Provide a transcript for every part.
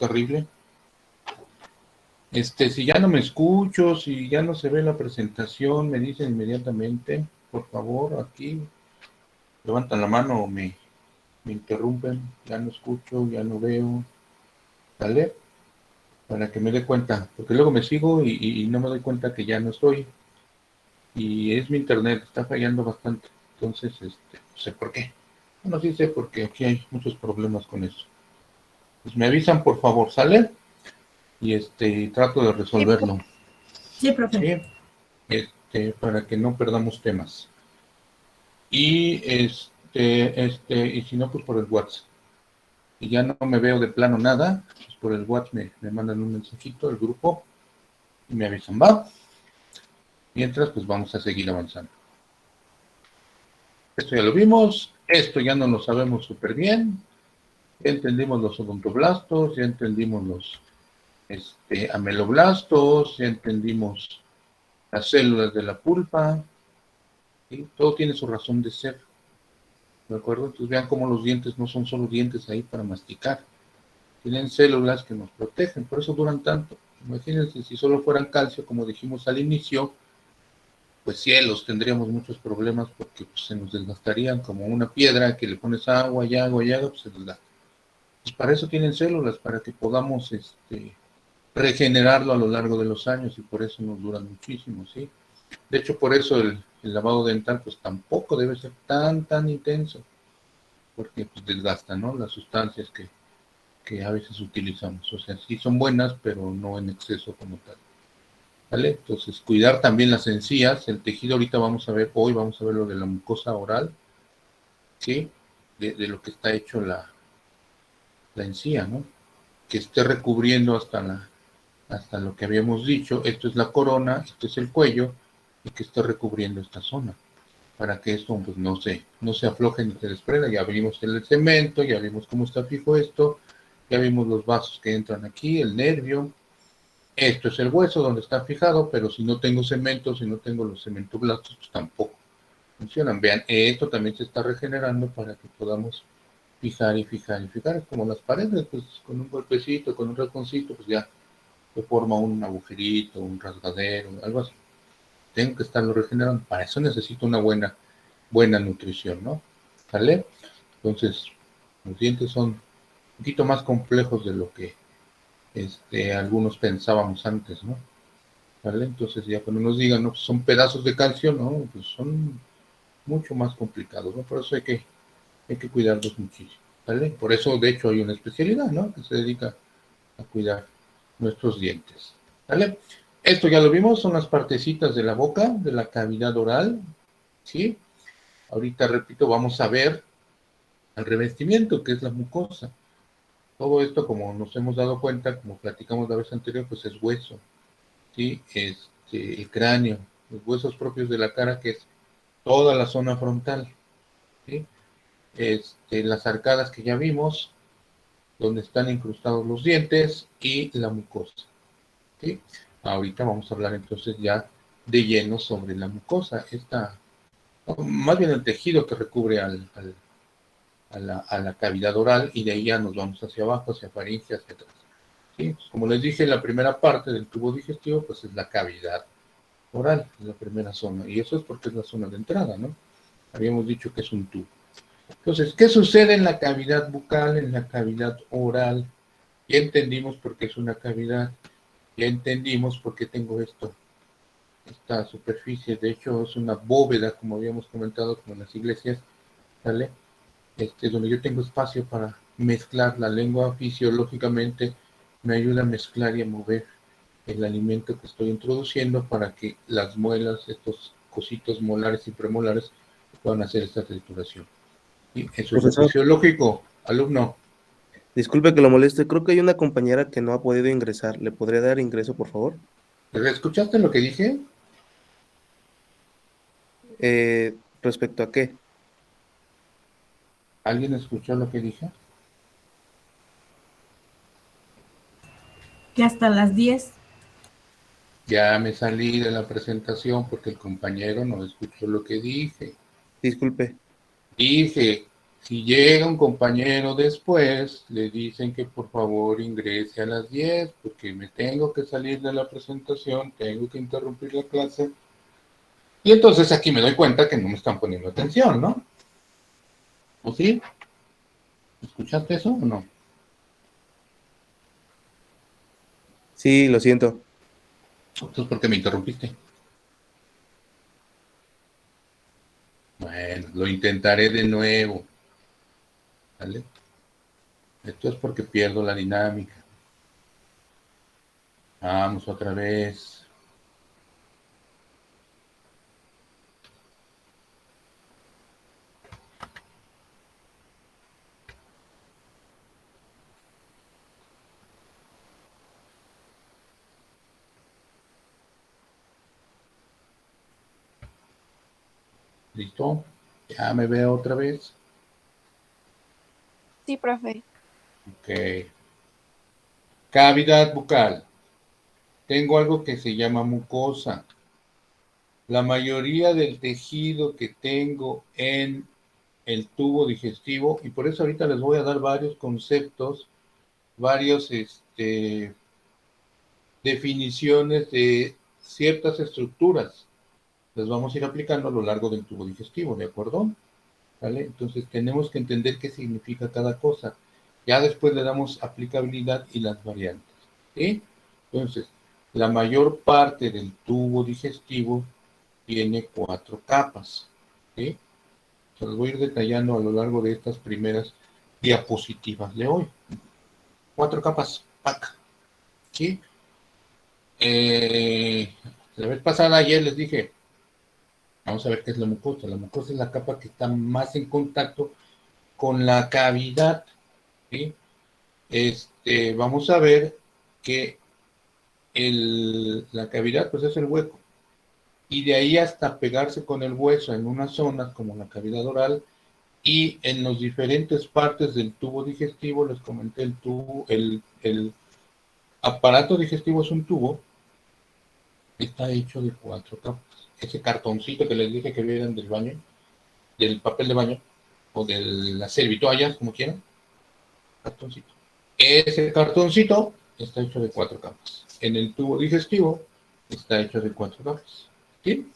terrible. Si ya no me escucho, si ya no se ve la presentación, me dicen inmediatamente, por favor, aquí, levantan la mano o me interrumpen, ya no escucho, ya no veo, ¿vale? Para que me dé cuenta, porque luego me sigo y no me doy cuenta que ya no estoy, y es mi internet, está fallando bastante, entonces, no sé por qué. Bueno, sí sé porque aquí hay muchos problemas con eso. Pues me avisan, por favor, ¿sale? Y trato de resolverlo. Sí, profe. Sí, para que no perdamos temas. Y y si no, pues por el WhatsApp. Y ya no me veo de plano nada, pues por el WhatsApp me mandan un mensajito al grupo y me avisan, va. Mientras, pues vamos a seguir avanzando. Esto ya lo vimos, esto ya no lo sabemos súper bien. Ya entendimos los odontoblastos, ya entendimos los ameloblastos, ya entendimos las células de la pulpa, ¿sí? Todo tiene su razón de ser, ¿de acuerdo? Entonces vean cómo los dientes no son solo dientes ahí para masticar, tienen células que nos protegen, por eso duran tanto. Imagínense si solo fueran calcio, como dijimos al inicio, pues cielos, tendríamos muchos problemas porque pues, se nos desgastarían como una piedra que le pones agua y agua y agua, pues se desgasta. Pues para eso tienen células, para que podamos regenerarlo a lo largo de los años y por eso nos duran muchísimo, ¿sí? De hecho, por eso el lavado dental pues tampoco debe ser tan intenso, porque pues desgasta, ¿no? Las sustancias que a veces utilizamos. O sea, sí son buenas, pero no en exceso como tal. ¿Vale? Entonces, cuidar también las encías, el tejido, ahorita hoy vamos a ver lo de la mucosa oral, ¿sí? De lo que está hecho la encía, ¿no? Que esté recubriendo hasta lo que habíamos dicho, esto es la corona, esto es el cuello, y que esté recubriendo esta zona, para que esto pues, no se afloje ni se desprenda. Ya vimos el cemento, ya vimos cómo está fijo esto, ya vimos los vasos que entran aquí, el nervio. Esto es el hueso donde está fijado, pero si no tengo cemento, si no tengo los cementoblastos, pues tampoco funcionan. Vean, esto también se está regenerando para que podamos fijar y fijar y fijar. Es como las paredes, pues con un golpecito, con un rasponcito, pues ya se forma un agujerito, un rasgadero, algo así. Tengo que estarlo regenerando. Para eso necesito una buena nutrición, ¿no? ¿Sale? Entonces, los dientes son un poquito más complejos de lo que algunos pensábamos antes, ¿no? ¿Vale? Entonces ya cuando nos digan, no, pues son pedazos de calcio, no, pues son mucho más complicados, ¿no? Por eso hay que cuidarlos muchísimo, ¿vale? Por eso, de hecho, hay una especialidad, ¿no? Que se dedica a cuidar nuestros dientes, ¿vale? Esto ya lo vimos, son las partecitas de la boca, de la cavidad oral, ¿sí? Ahorita, repito, vamos a ver el revestimiento, que es la mucosa. Todo esto, como nos hemos dado cuenta, como platicamos la vez anterior, pues es hueso, ¿sí? El cráneo, los huesos propios de la cara, que es toda la zona frontal, ¿sí? Las arcadas que ya vimos, donde están incrustados los dientes y la mucosa, ¿sí? Ahorita vamos a hablar entonces ya de lleno sobre la mucosa, más bien el tejido que recubre a la cavidad oral, y de ahí ya nos vamos hacia abajo, hacia faringe, hacia atrás, ¿sí? Pues como les dije, la primera parte del tubo digestivo pues es la cavidad oral, es la primera zona, y eso es porque es la zona de entrada, ¿no? Habíamos dicho que es un tubo. Entonces, ¿qué sucede en la cavidad bucal, en la cavidad oral? Ya entendimos por qué es una cavidad, ya entendimos por qué tengo esta superficie, de hecho es una bóveda, como habíamos comentado, como en las iglesias, ¿vale? Donde yo tengo espacio para mezclar la lengua fisiológicamente, me ayuda a mezclar y a mover el alimento que estoy introduciendo para que las muelas, estos cositos molares y premolares, puedan hacer esta trituración. ¿Sí? Eso es lo Profesor, fisiológico, alumno. disculpe que lo moleste, creo que hay una compañera que no ha podido ingresar. ¿Le podría dar ingreso, por favor? ¿Escuchaste lo que dije? ¿Respecto a qué? ¿Alguien escuchó lo que dije? Que hasta las 10. Ya me salí de la presentación porque el compañero no escuchó lo que dije. Disculpe. Dije Si llega un compañero después, le dicen que por favor ingrese a las 10, porque me tengo que salir de la presentación, tengo que interrumpir la clase. Y entonces aquí me doy cuenta que no me están poniendo atención, ¿no? ¿O sí? ¿Escuchaste eso o no? Sí, lo siento. Entonces, ¿por qué me interrumpiste? Bueno, lo intentaré de nuevo, ¿vale? Esto es porque pierdo la dinámica. Vamos otra vez. ¿Listo? Ya me veo otra vez. Sí, profe. Ok. Cavidad bucal. Tengo algo que se llama mucosa. La mayoría del tejido que tengo en el tubo digestivo, y por eso ahorita les voy a dar varios conceptos, varios definiciones de ciertas estructuras. Las vamos a ir aplicando a lo largo del tubo digestivo, ¿de acuerdo? ¿Vale? Entonces tenemos que entender qué significa cada cosa. Ya después le damos aplicabilidad y las variantes. ¿Sí? Entonces, la mayor parte del tubo digestivo tiene 4 capas. ¿Sí? Se los voy a ir detallando a lo largo de estas primeras diapositivas de hoy. 4 capas, ¡pac! ¿Sí? La vez pasada ayer les dije, vamos a ver qué es la mucosa. La mucosa es la capa que está más en contacto con la cavidad. ¿Sí? Vamos a ver que la cavidad pues es el hueco. Y de ahí hasta pegarse con el hueso en una zona como la cavidad oral y en las diferentes partes del tubo digestivo, les comenté el tubo, el aparato digestivo es un tubo, está hecho de 4 capas. Ese cartoncito que les dije que vieran del baño, del papel de baño, o de las servitoallas, como quieran, cartoncito. Ese cartoncito está hecho de 4 capas. En el tubo digestivo está hecho de 4 capas. ¿Sí?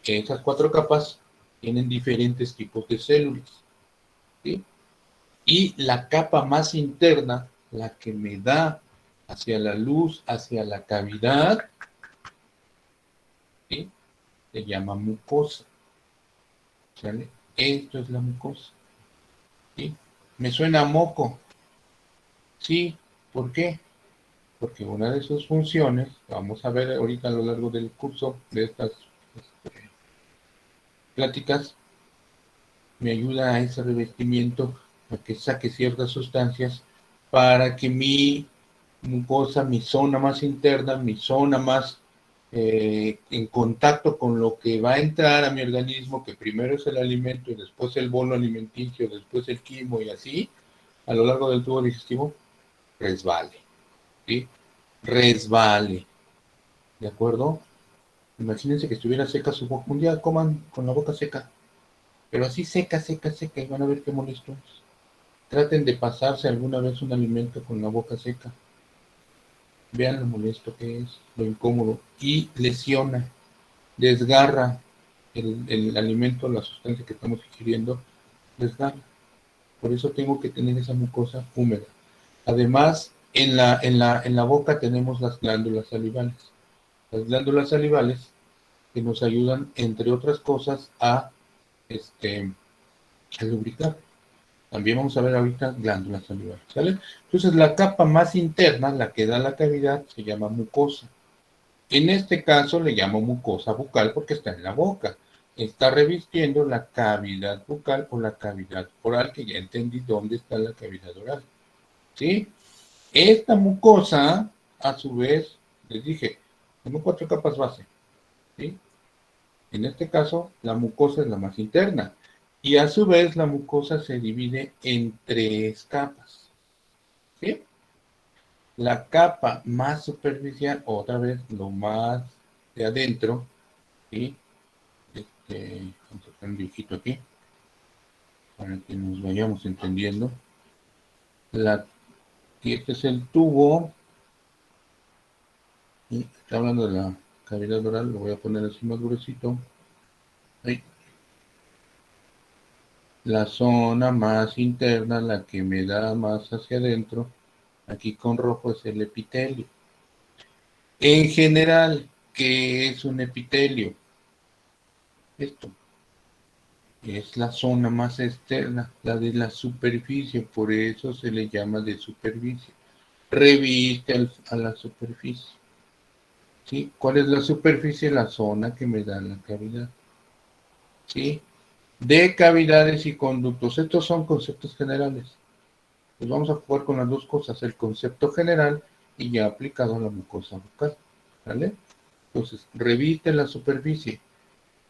Esas 4 capas tienen diferentes tipos de células. ¿Sí? Y la capa más interna, la que me da hacia la luz, hacia la cavidad, ¿sí? Se llama mucosa. ¿Sale? Esto es la mucosa. ¿Sí? Me suena a moco. Sí, ¿por qué? Porque una de sus funciones, vamos a ver ahorita a lo largo del curso de estas pláticas, me ayuda a ese revestimiento, a que saque ciertas sustancias para que mi mucosa, mi zona más interna, mi zona más en contacto con lo que va a entrar a mi organismo, que primero es el alimento y después el bolo alimenticio, después el quimo y así, a lo largo del tubo digestivo, resbale. ¿Sí? Resbale. ¿De acuerdo? Imagínense que estuviera seca su boca. Un día coman con la boca seca, pero así seca, seca, seca, y van a ver qué molesto es. Traten de pasarse alguna vez un alimento con la boca seca. Vean lo molesto que es, lo incómodo. Y lesiona, desgarra el alimento, la sustancia que estamos ingiriendo, desgarra. Por eso tengo que tener esa mucosa húmeda. Además, en la boca tenemos las glándulas salivales. Las glándulas salivales que nos ayudan, entre otras cosas, a lubricar. También vamos a ver ahorita glándulas salivales, ¿sale? Entonces, la capa más interna, la que da la cavidad, se llama mucosa. En este caso le llamo mucosa bucal porque está en la boca. Está revistiendo la cavidad bucal o la cavidad oral, que ya entendí dónde está la cavidad oral. ¿Sí? Esta mucosa, a su vez, les dije, tengo 4 capas base. ¿Sí? En este caso, la mucosa es la más interna. Y a su vez, la mucosa se divide en 3 capas. ¿Sí? La capa más superficial, otra vez, lo más de adentro, ¿sí? Vamos a poner un dibujito aquí. para que nos vayamos entendiendo. Y este es el tubo. Y está hablando de la cavidad oral, lo voy a poner así más gruesito. Ahí. La zona más interna, la que me da más hacia adentro, aquí con rojo es el epitelio. En general, ¿qué es un epitelio? Esto es la zona más externa, la de la superficie, por eso se le llama de superficie. Reviste a la superficie. ¿Sí? ¿Cuál es la superficie? La zona que me da la cavidad. ¿Sí? De cavidades y conductos. Estos son conceptos generales. Pues vamos a jugar con las dos cosas, el concepto general y ya aplicado a la mucosa bucal. ¿Vale? Entonces, reviste la superficie,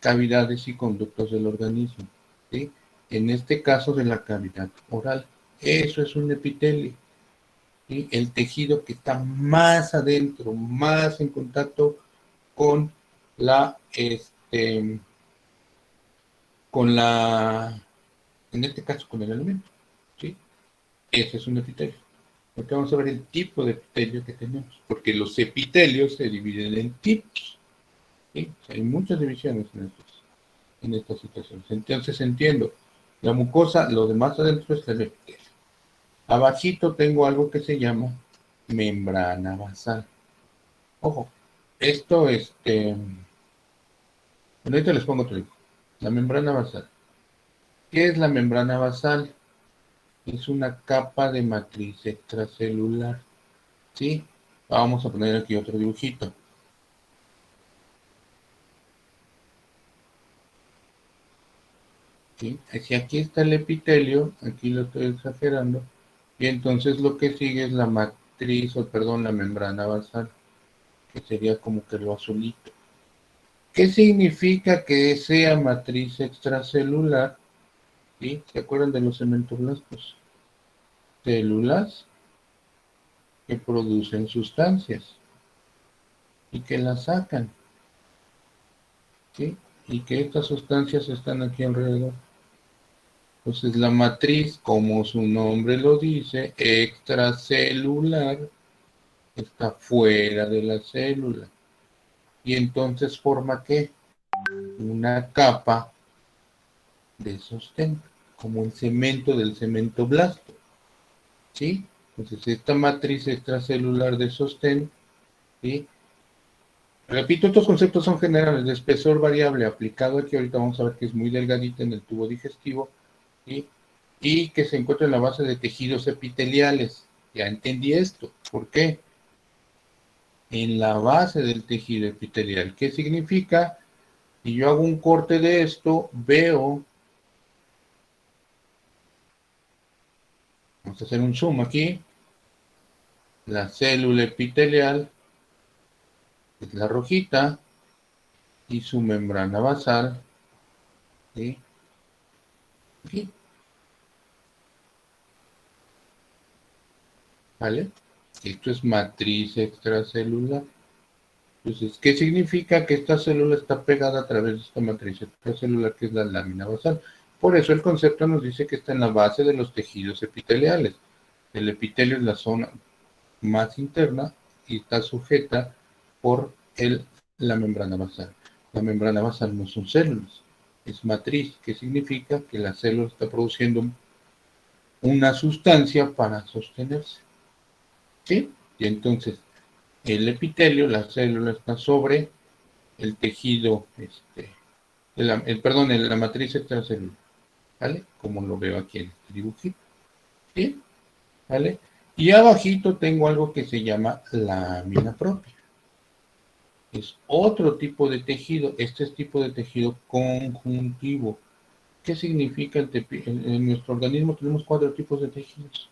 cavidades y conductos del organismo. ¿Sí? En este caso de la cavidad oral. Eso es un epitelio. ¿Sí? El tejido que está más adentro, más en contacto con en este caso con el alimento. ¿Sí? Ese es un epitelio. Porque vamos a ver el tipo de epitelio que tenemos, porque los epitelios se dividen en tipos. ¿Sí? Hay muchas divisiones en estas situaciones. Entonces entiendo, la mucosa, lo demás adentro es el epitelio. Abajito tengo algo que se llama membrana basal. Ojo, esto, ahorita les pongo otro dibujo. La membrana basal. ¿Qué es la membrana basal? Es una capa de matriz extracelular. ¿Sí? Vamos a poner aquí otro dibujito. ¿Sí? Si aquí está el epitelio, aquí lo estoy exagerando, y entonces lo que sigue es la matriz, la membrana basal, que sería como que lo azulito. ¿Qué significa que sea matriz extracelular? ¿Sí? ¿Se acuerdan de los cementoblastos? Células que producen sustancias y que las sacan, ¿sí? Y que estas sustancias están aquí alrededor. Entonces la matriz, como su nombre lo dice, extracelular, está fuera de la célula. Y entonces forma ¿qué? Una capa de sostén, como el cemento del cementoblasto. ¿Sí? Entonces esta matriz extracelular de sostén, ¿sí? Repito, estos conceptos son generales, de espesor variable aplicado aquí, ahorita vamos a ver que es muy delgadita en el tubo digestivo, ¿sí? Y que se encuentra en la base de tejidos epiteliales. Ya entendí esto. ¿Por qué? En la base del tejido epitelial. ¿Qué significa? Si yo hago un corte de esto, veo, vamos a hacer un zoom aquí, la célula epitelial, es la rojita, y su membrana basal, ¿sí? Aquí, ¿vale? Esto es matriz extracelular. Entonces, ¿qué significa? Que esta célula está pegada a través de esta matriz extracelular que es la lámina basal. Por eso el concepto nos dice que está en la base de los tejidos epiteliales. El epitelio es la zona más interna y está sujeta por la membrana basal. La membrana basal no son células, es matriz, que significa que la célula está produciendo una sustancia para sostenerse. ¿Sí? Y entonces el epitelio, la célula está sobre el tejido, la matriz extracelular, ¿vale? Como lo veo aquí en este dibujito, ¿sí? ¿Vale? Y abajito tengo algo que se llama lámina propia. Es otro tipo de tejido, este es tipo de tejido conjuntivo. ¿Qué significa en nuestro organismo tenemos 4 tipos de tejidos?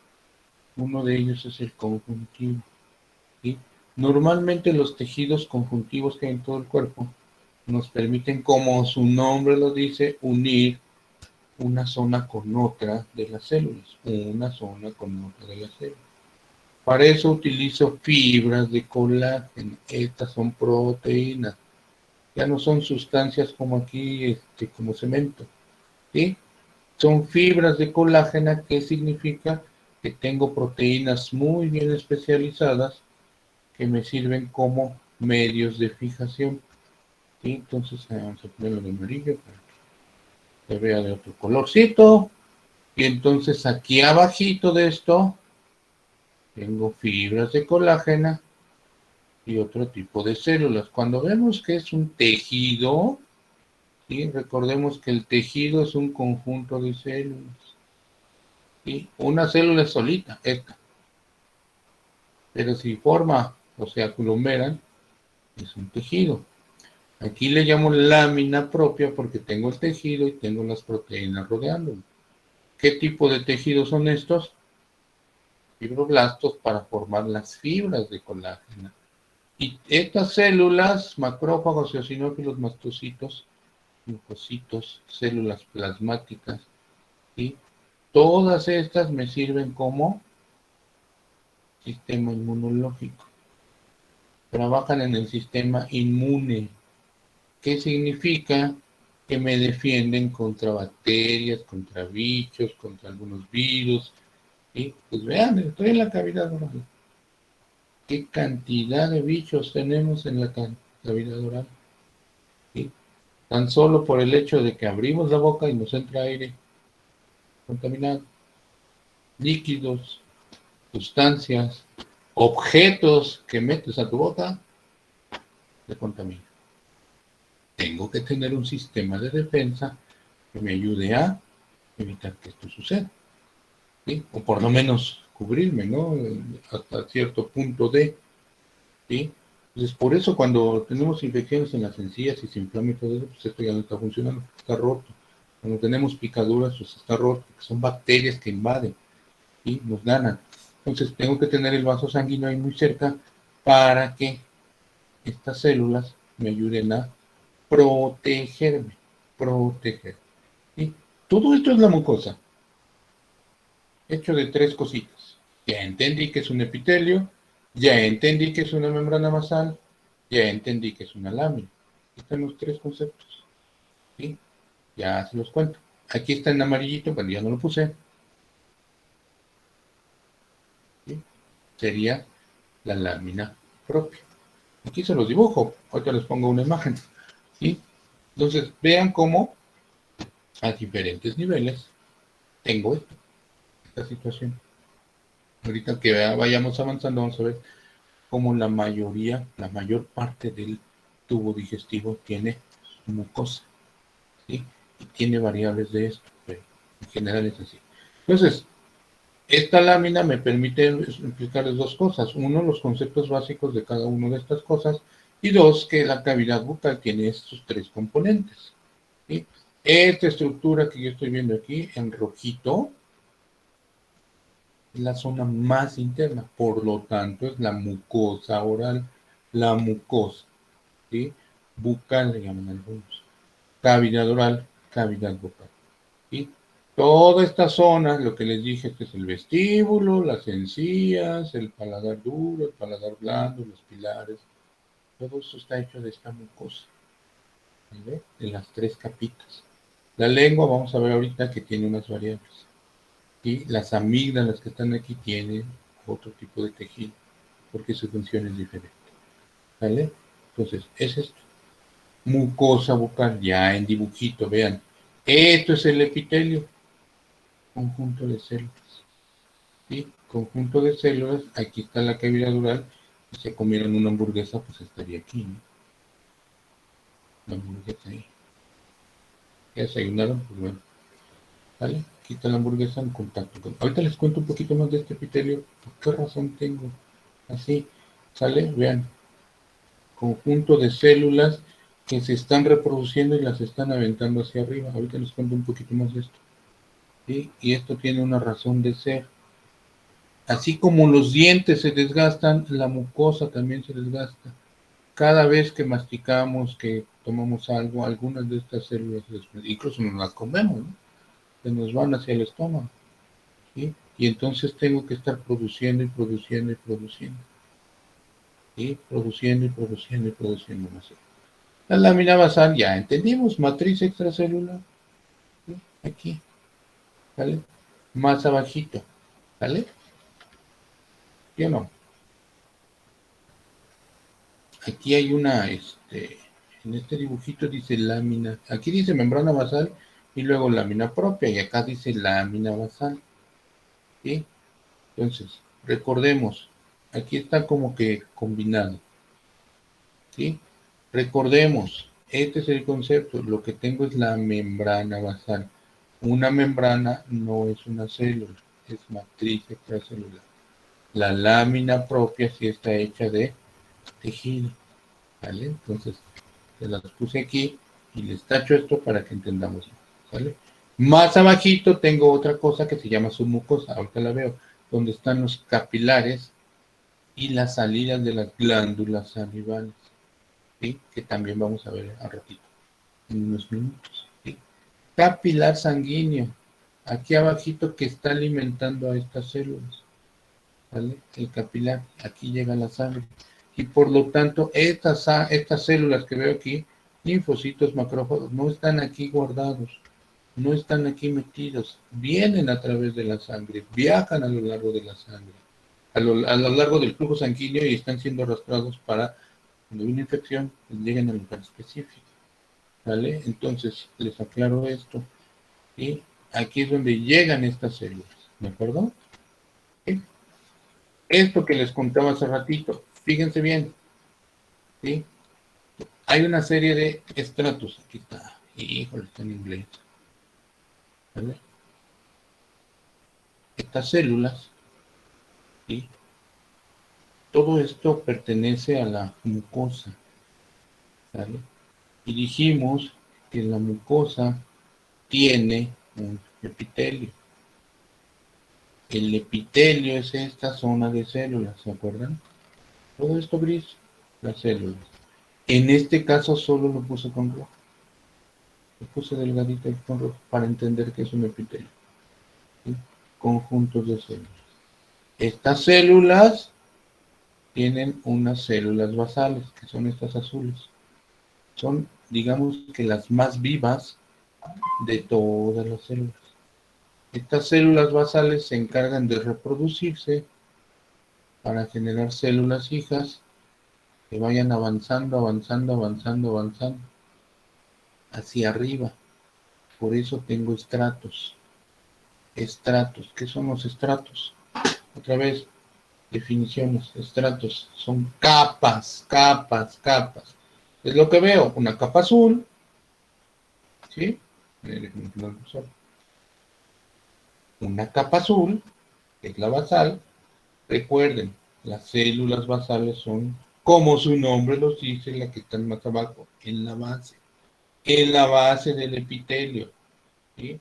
Uno de ellos es el conjuntivo, ¿sí? Normalmente los tejidos conjuntivos que hay en todo el cuerpo nos permiten, como su nombre lo dice, unir una zona con otra de las células, una zona con otra de las células. Para eso utilizo fibras de colágeno, estas son proteínas, ya no son sustancias como aquí, como cemento, ¿sí? Son fibras de colágeno, que significa que tengo proteínas muy bien especializadas que me sirven como medios de fijación. ¿Sí? Entonces vamos a ponerlo de amarillo para que se vea de otro colorcito. Y entonces aquí abajito de esto tengo fibras de colágeno y otro tipo de células. Cuando vemos que es un tejido, ¿sí? Recordemos que el tejido es un conjunto de células. ¿Sí? Una célula es solita, esta. Pero si forma o se aglomeran, es un tejido. Aquí le llamo lámina propia porque tengo el tejido y tengo las proteínas rodeándolo. ¿Qué tipo de tejidos son estos? Fibroblastos, para formar las fibras de colágeno. Y estas células, macrófagos, eosinófilos, mastocitos, linfocitos, células plasmáticas, ¿sí? Todas estas me sirven como sistema inmunológico. Trabajan en el sistema inmune. ¿Qué significa? Que me defienden contra bacterias, contra bichos, contra algunos virus. ¿Sí? Pues vean, estoy en la cavidad oral. ¿Qué cantidad de bichos tenemos en la cavidad oral? ¿Sí? Tan solo por el hecho de que abrimos la boca y nos entra aire contaminado, líquidos, sustancias, objetos que metes a tu boca, te contaminan. Tengo que tener un sistema de defensa que me ayude a evitar que esto suceda, ¿sí? O por lo menos cubrirme, ¿no? Hasta cierto punto ¿sí? Entonces, por eso cuando tenemos infecciones en las encías y se inflama y todo eso, pues esto ya no está funcionando, está roto. Cuando tenemos picaduras, pues está roto, porque son bacterias que invaden y nos ganan. Entonces, tengo que tener el vaso sanguíneo ahí muy cerca para que estas células me ayuden a protegerme, proteger. ¿Sí? Todo esto es la mucosa, hecho de tres cositas. Ya entendí que es un epitelio, ya entendí que es una membrana basal, ya entendí que es una lámina. Están los tres conceptos. ¿Sí? Ya se los cuento. Aquí está en amarillito, pero ya no lo puse. ¿Sí? Sería la lámina propia. Aquí se los dibujo. Ahorita les pongo una imagen. ¿Sí? Entonces, vean cómo a diferentes niveles tengo esta situación. Ahorita que vayamos avanzando, vamos a ver cómo la mayor parte del tubo digestivo tiene mucosa, ¿sí? Y tiene variables de esto, pero en general es así. Entonces, esta lámina me permite explicarles dos cosas. Uno, los conceptos básicos de cada una de estas cosas. Y dos, que la cavidad bucal tiene estos tres componentes, ¿sí? Esta estructura que yo estoy viendo aquí en rojito es la zona más interna, por lo tanto es la mucosa oral, la mucosa, ¿sí? Bucal le llaman algunos, cavidad oral, cavidad bucal, ¿sí? Toda esta zona, lo que les dije, este es el vestíbulo, las encías, el paladar duro, el paladar blando, los pilares, todo eso está hecho de esta mucosa, ¿sí? De las tres capitas. La lengua, vamos a ver ahorita que tiene unas variables. Y las amígdalas que están aquí tienen otro tipo de tejido, porque su función es diferente. ¿Vale? Entonces, es esto. Mucosa bucal, ya en dibujito, vean. Esto es el epitelio, conjunto de células. ¿Sí? Conjunto de células, aquí está la cavidad oral. Si se comieron una hamburguesa, pues estaría aquí, ¿no? La hamburguesa ahí. ¿Ya desayunaron? Pues bueno. ¿Vale? Aquí está la hamburguesa en contacto con... Ahorita les cuento un poquito más de este epitelio. ¿Por qué razón tengo? Así, ¿sale? Vean, conjunto de células que se están reproduciendo y las están aventando hacia arriba. Ahorita les cuento un poquito más de esto. ¿Sí? Y esto tiene una razón de ser. Así como los dientes se desgastan, la mucosa también se desgasta. Cada vez que masticamos, que tomamos algo, algunas de estas células, incluso nos las comemos, ¿no? Se nos van hacia el estómago. ¿Sí? Y entonces tengo que estar produciendo y produciendo y produciendo. ¿Sí? Produciendo y produciendo y produciendo más. La lámina basal, ya entendimos, matriz extracelular, ¿sí? Aquí. ¿Vale? Más abajito, ¿vale? ¿Sí o no? Aquí hay una, en este dibujito dice lámina, aquí dice membrana basal y luego lámina propia, y acá dice lámina basal, ¿sí? Entonces, recordemos, aquí está como que combinado, ¿sí? Recordemos, este es el concepto, lo que tengo es la membrana basal. Una membrana no es una célula, es matriz extracelular. La lámina propia sí está hecha de tejido, ¿vale? Entonces, se las puse aquí y les tacho esto para que entendamos, ¿vale? Más abajito tengo otra cosa que se llama submucosa, ahorita la veo, donde están los capilares y las salidas de las glándulas salivales, ¿sí? Que también vamos a ver a ratito, en unos minutos, ¿sí? Capilar sanguíneo, aquí abajito que está alimentando a estas células, ¿vale? El capilar, aquí llega la sangre. Y por lo tanto, estas células que veo aquí, linfocitos, macrófagos, no están aquí guardados, no están aquí metidos, vienen a través de la sangre, viajan a lo largo de la sangre, a lo largo del flujo sanguíneo y están siendo arrastrados para, cuando hay una infección, lleguen al lugar específico, ¿vale? Entonces, les aclaro esto, y aquí es donde llegan estas células, ¿de acuerdo? ¿Sí? Esto que les contaba hace ratito, fíjense bien, ¿sí? Hay una serie de estratos, aquí está, híjole, está en inglés, ¿vale? Estas células, ¿sí? Todo esto pertenece a la mucosa, ¿vale? Y dijimos que la mucosa tiene un epitelio. El epitelio es esta zona de células, ¿se acuerdan? Todo esto gris, las células. En este caso solo lo puse con rojo. Lo puse delgadito con rojo para entender que es un epitelio, ¿sí? Conjuntos de células. Estas células tienen unas células basales, que son estas azules. Son, digamos que las más vivas de todas las células. Estas células basales se encargan de reproducirse para generar células hijas que vayan avanzando, avanzando, avanzando, avanzando hacia arriba. Por eso tengo estratos. Estratos. ¿Qué son los estratos? Otra vez, definiciones. Estratos son capas, capas, capas. Es lo que veo. Una capa azul. ¿Sí? Una capa azul, que es la basal. Recuerden, las células basales son, como su nombre los dice, las que están más abajo, en la base del epitelio, ¿sí?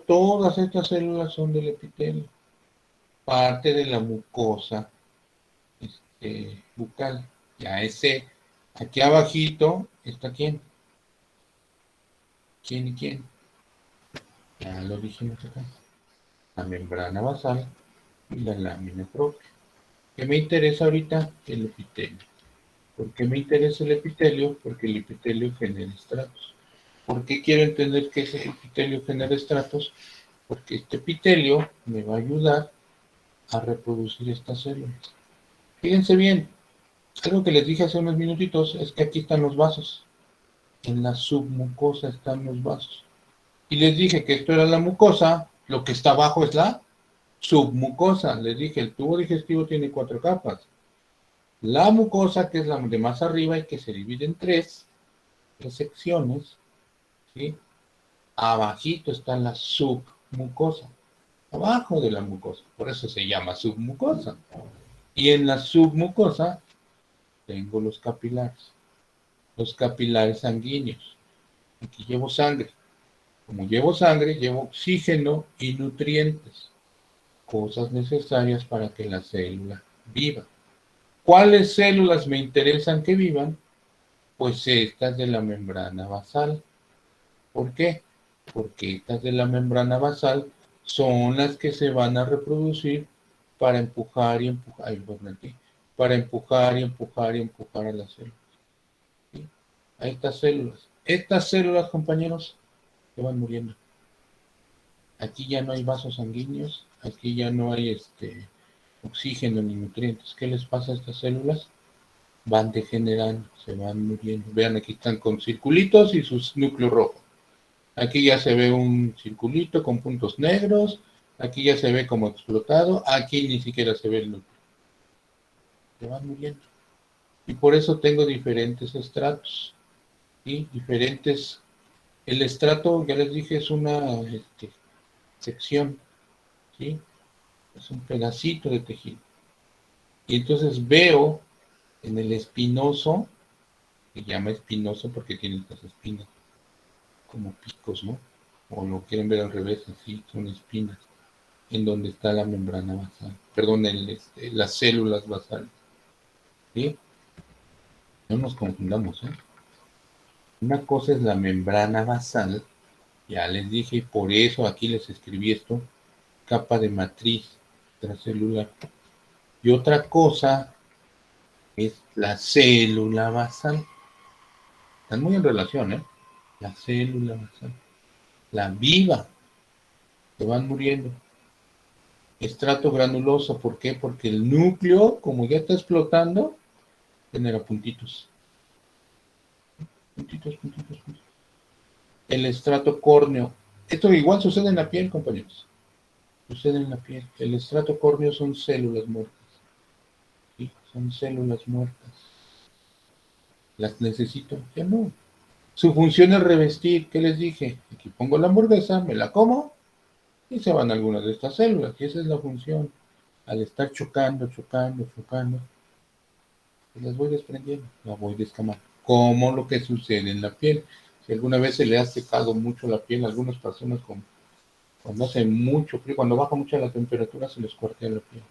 Todas estas células son del epitelio, parte de la mucosa bucal. Ya ese, aquí abajito está quién, quién y quién, ya lo dijimos acá, la membrana basal y la lámina propia. ¿Qué me interesa ahorita? El epitelio. ¿Por qué me interesa el epitelio? Porque el epitelio genera estratos. ¿Por qué quiero entender que ese epitelio genera estratos? Porque este epitelio me va a ayudar a reproducir estas células. Fíjense bien, algo que les dije hace unos minutitos es que aquí están los vasos. En la submucosa están los vasos. Y les dije que esto era la mucosa, lo que está abajo es la submucosa. Les dije, el tubo digestivo tiene 4 capas. La mucosa, que es la de más arriba y que se divide en tres secciones, ¿sí? Abajito está la submucosa, abajo de la mucosa, por eso se llama submucosa. Y en la submucosa tengo los capilares sanguíneos. Aquí llevo sangre. Como llevo sangre, llevo oxígeno y nutrientes, cosas necesarias para que la célula viva. ¿Cuáles células me interesan que vivan? Pues estas de la membrana basal. ¿Por qué? Porque estas de la membrana basal son las que se van a reproducir para empujar y empujar, para empujar y empujar y empujar a las células, ¿sí? A estas células. Estas células, compañeros, se van muriendo. Aquí ya no hay vasos sanguíneos, aquí ya no hay oxígeno ni nutrientes. ¿Qué les pasa a estas células? Van degenerando, se van muriendo. Vean, aquí están con circulitos y sus núcleos rojos. Aquí ya se ve un circulito con puntos negros, aquí ya se ve como explotado, aquí ni siquiera se ve el núcleo. Se van muriendo. Y por eso tengo diferentes estratos, ¿sí? Diferentes. El estrato, ya les dije, es una sección, ¿sí? Es un pedacito de tejido. Y entonces veo en el espinoso, se llama espinoso porque tiene estas espinas, como picos, ¿no? O lo quieren ver al revés, así, son espinas, en donde está la membrana basal, perdón, las células basales, ¿sí? No nos confundamos, ¿eh? Una cosa es la membrana basal, ya les dije, y por eso aquí les escribí esto, capa de matriz intracelular. Y otra cosa es la célula basal. Están muy en relación, ¿eh? La célula basal. La viva, se van muriendo. Estrato granuloso, ¿por qué? Porque el núcleo, como ya está explotando, genera puntitos. Puntitos, puntitos, puntitos. El estrato córneo. Esto igual sucede en la piel, compañeros. Sucede en la piel. El estrato córneo son células muertas. ¿Sí? Son células muertas. ¿Las necesito? Ya no. Su función es revestir. ¿Qué les dije? Aquí pongo la hamburguesa, me la como y se van algunas de estas células. Y esa es la función. Al estar chocando, chocando, chocando, pues las voy desprendiendo, las voy descamando. Como lo que sucede en la piel. Si alguna vez se le ha secado mucho la piel a algunas personas cuando hace mucho frío, cuando baja mucho la temperatura, se les cuartea la piel.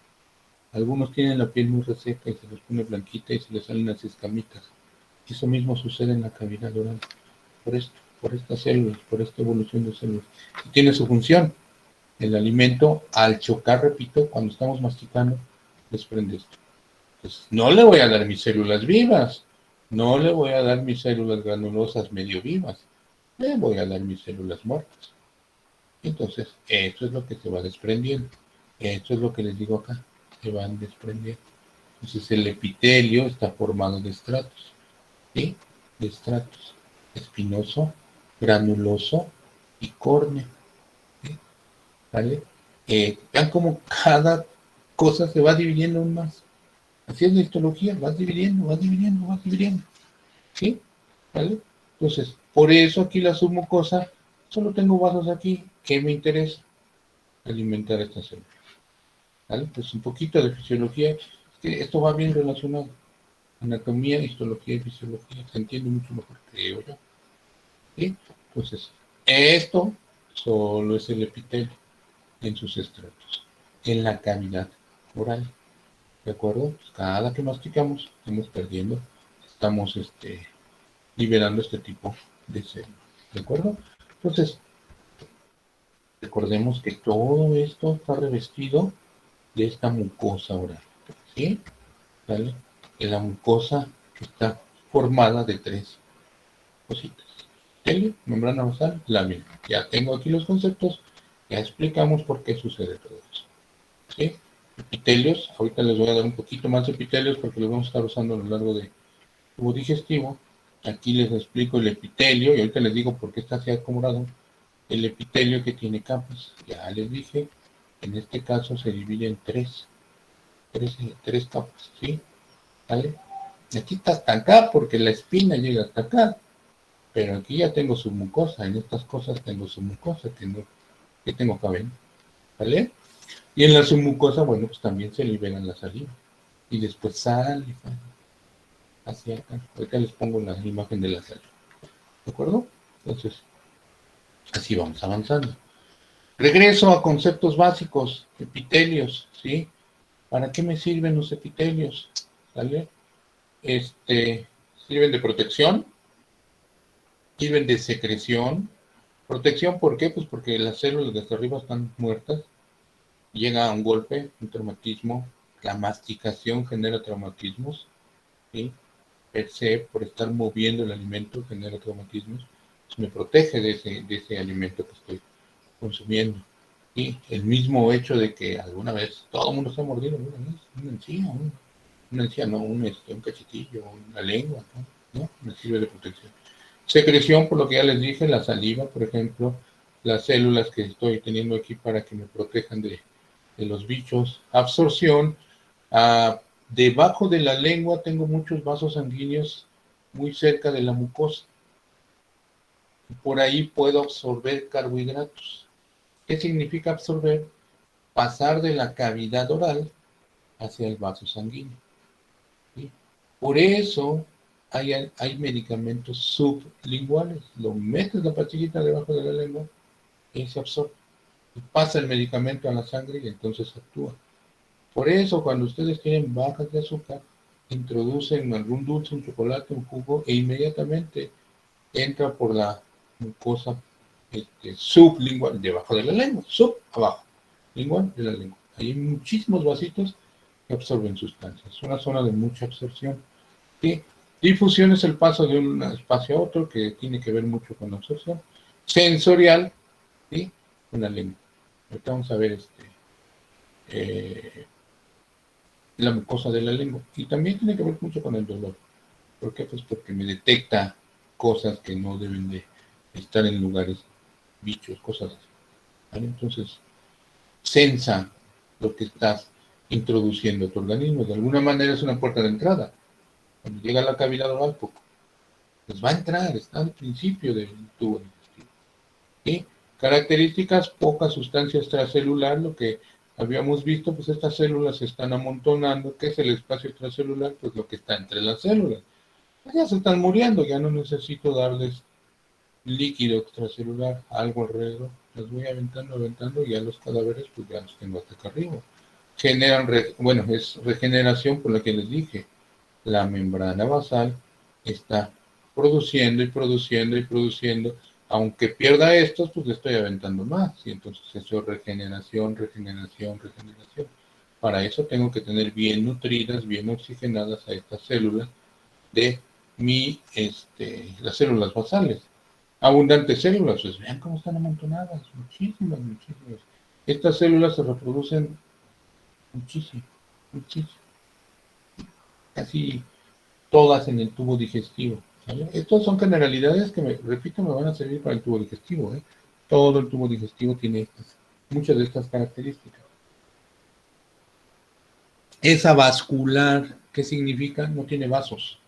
Algunos tienen la piel muy reseca y se les pone blanquita y se les salen las escamitas. Eso mismo sucede en la cavidad oral. Por esto, por estas células, por esta evolución de células. Y tiene su función. El alimento, al chocar, repito, cuando estamos masticando, desprende esto. Entonces, no le voy a dar mis células vivas, no le voy a dar mis células granulosas medio vivas, le voy a dar mis células muertas. Entonces, esto es lo que se va desprendiendo. Esto es lo que les digo acá, se van desprendiendo. Entonces, el epitelio está formado de estratos, ¿sí? De estratos, espinoso, granuloso y córneo, ¿sí? ¿Vale? Vean cómo cada cosa se va dividiendo aún más. Así es la histología, vas dividiendo, vas dividiendo, vas dividiendo. ¿Sí? ¿Vale? Entonces, por eso aquí la submucosa, solo tengo vasos aquí. ¿Qué me interesa? Alimentar estas células. ¿Vale? Pues un poquito de fisiología. Es que esto va bien relacionado. Anatomía, histología y fisiología. Se entiende mucho mejor, creo yo. ¿Sí? Entonces, esto solo es el epitelio en sus estratos, en la cavidad oral. ¿De acuerdo? Pues cada que masticamos, estamos perdiendo, estamos liberando este tipo de células. ¿De acuerdo? Entonces, recordemos que todo esto está revestido de esta mucosa oral. ¿Sí? ¿Vale? Y la mucosa está formada de tres cositas. Epitelio, membrana basal, lámina. Ya tengo aquí los conceptos, ya explicamos por qué sucede todo eso. ¿Sí? Epitelios, ahorita les voy a dar un poquito más de epitelios porque los vamos a estar usando a lo largo de tubo digestivo. Aquí les explico el epitelio y ahorita les digo por qué está así acomodado. El epitelio que tiene capas, ya les dije, en este caso se divide en tres capas, ¿sí? ¿Vale? Aquí está hasta acá porque la espina llega hasta acá, pero aquí ya tengo su mucosa, en estas cosas tengo su mucosa, que tengo acá, ¿ven? ¿Vale? Y en la submucosa, bueno, pues también se liberan la saliva. Y después sale hacia acá. Ahorita les pongo la imagen de la saliva. ¿De acuerdo? Entonces, así vamos avanzando. Regreso a conceptos básicos. Epitelios, ¿sí? ¿Para qué me sirven los epitelios? ¿Sale? Sirven de protección, sirven de secreción. Protección, ¿por qué? Pues porque las células de hasta arriba están muertas. Llega un golpe, un traumatismo. La masticación genera traumatismos, ¿sí? Per se, por estar moviendo el alimento, genera traumatismos. Pues me protege de ese alimento que estoy consumiendo. Y el mismo hecho de que alguna vez todo el mundo está mordiendo una encía, una encía, no, un cachetillo, una lengua, ¿no? Me sirve de protección. Secreción, por lo que ya les dije, la saliva, por ejemplo, las células que estoy teniendo aquí para que me protejan de los bichos. Absorción, debajo de la lengua tengo muchos vasos sanguíneos muy cerca de la mucosa. Por ahí puedo absorber carbohidratos. ¿Qué significa absorber? Pasar de la cavidad oral hacia el vaso sanguíneo. ¿Sí? Por eso hay medicamentos sublinguales. Lo metes la pastillita debajo de la lengua y se absorbe. Y pasa el medicamento a la sangre y entonces actúa. Por eso, cuando ustedes tienen bajas de azúcar, introducen algún dulce, un chocolate, un jugo, e inmediatamente entra por la mucosa sublingual, debajo de la lengua, abajo, lingual de la lengua. Hay muchísimos vasitos que absorben sustancias. Es una zona de mucha absorción. ¿Sí? Difusión es el paso de un espacio a otro que tiene que ver mucho con la absorción. Sensorial, ¿sí? Con la lengua. Ahorita vamos a ver la mucosa de la lengua. Y también tiene que ver mucho con el dolor. ¿Por qué? Pues porque me detecta cosas que no deben de estar en lugares, bichos, cosas así. ¿Vale? Entonces, sensa lo que estás introduciendo a tu organismo. De alguna manera es una puerta de entrada. Cuando llega a la cavidad oral, pues va a entrar, está al principio del tubo digestivo. ¿Sí? Características, poca sustancia extracelular, lo que habíamos visto, pues estas células se están amontonando. ¿Qué es el espacio extracelular? Pues lo que está entre las células. Pues ya se están muriendo, ya no necesito darles líquido extracelular, algo alrededor. Las voy aventando y ya los cadáveres pues ya los tengo hasta acá arriba. Generan, bueno, es regeneración por lo que les dije. La membrana basal está produciendo y produciendo y produciendo. Aunque pierda estos, pues le estoy aventando más. Y entonces eso es regeneración, regeneración, regeneración. Para eso tengo que tener bien nutridas, bien oxigenadas a estas células de las células basales. Abundantes células, pues vean cómo están amontonadas, muchísimas, muchísimas. Estas células se reproducen muchísimo, muchísimo. Casi todas en el tubo digestivo. ¿Vale? Estas son generalidades que, repito, me van a servir para el tubo digestivo. Todo el tubo digestivo tiene muchas de estas características. Es avascular. ¿Qué significa? No tiene vasos.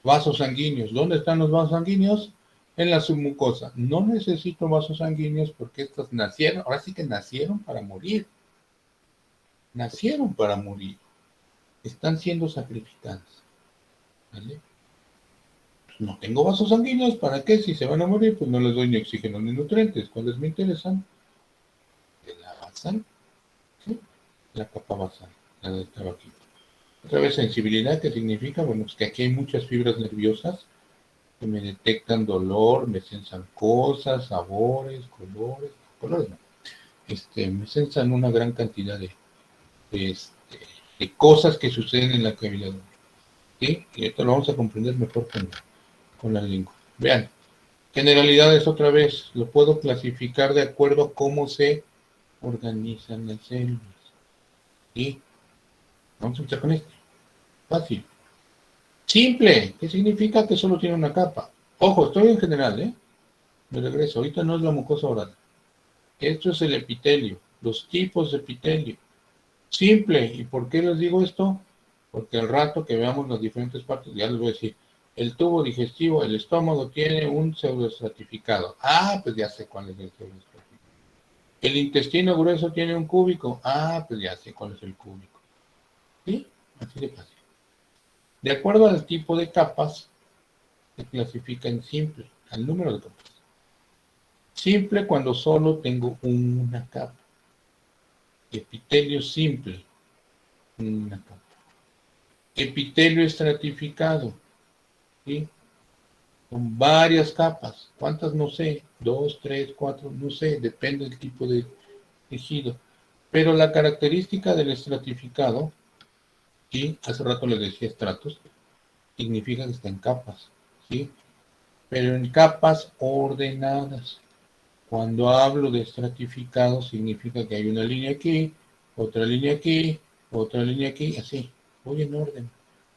Vasos sanguíneos. ¿Dónde están los vasos sanguíneos? En la submucosa. No necesito vasos sanguíneos porque estas nacieron, ahora sí que nacieron para morir. Nacieron para morir. Están siendo sacrificadas. ¿Vale? Pues no tengo vasos sanguíneos, ¿para qué? Si se van a morir, pues no les doy ni oxígeno ni nutrientes. ¿Cuáles me interesan? De la basal. ¿Sí? La capa basal, la del tabaquito. Otra vez, sensibilidad, ¿qué significa? Bueno, pues que aquí hay muchas fibras nerviosas que me detectan dolor, me sensan cosas, sabores, colores no. Me sensan una gran cantidad de cosas que suceden en la cavidad. ¿Sí? Y esto lo vamos a comprender mejor con la lengua. Vean, generalidades otra vez, lo puedo clasificar de acuerdo a cómo se organizan las células. ¿Sí? Vamos a empezar con esto. Fácil. Simple, ¿qué significa? Que solo tiene una capa. Ojo, estoy en general, ¿eh? Me regreso, ahorita no es la mucosa oral. Esto es el epitelio, los tipos de epitelio. Simple, ¿y por qué les digo esto? Porque al rato que veamos las diferentes partes, ya les voy a decir, el tubo digestivo, el estómago tiene un pseudoestratificado. Ah, pues ya sé cuál es el pseudoestratificado. El intestino grueso tiene un cúbico. Ah, pues ya sé cuál es el cúbico. ¿Sí? Así de fácil. De acuerdo al tipo de capas, se clasifica en simple, al número de capas. Simple cuando solo tengo una capa. Epitelio simple, una capa. Epitelio estratificado, ¿sí? Con varias capas. ¿Cuántas? No sé. 2, 3, 4, no sé. Depende del tipo de tejido. Pero la característica del estratificado, ¿sí? Hace rato les decía estratos, significa que está en capas, ¿sí? Pero en capas ordenadas. Cuando hablo de estratificado, significa que hay una línea aquí, otra línea aquí, otra línea aquí, así. Voy en orden.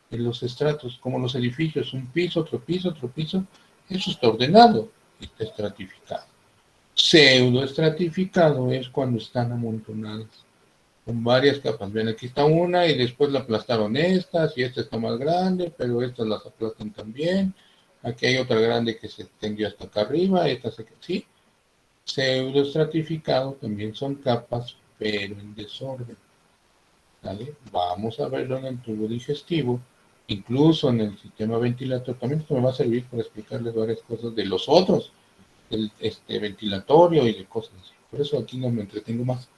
En los estratos, como los edificios, un piso, otro piso, otro piso, eso está ordenado, está estratificado. Pseudoestratificado es cuando están amontonadas con varias capas. Ven, aquí está una y después la aplastaron estas y esta está más grande, pero estas las aplastan también. Aquí hay otra grande que se extendió hasta acá arriba, esta se... ¿Sí? Pseudoestratificado también son capas, pero en desorden. ¿Vale? Vamos a verlo en el tubo digestivo, incluso en el sistema ventilatorio. También esto me va a servir para explicarles varias cosas de los otros, del ventilatorio y de cosas así. Por eso aquí no me entretengo más.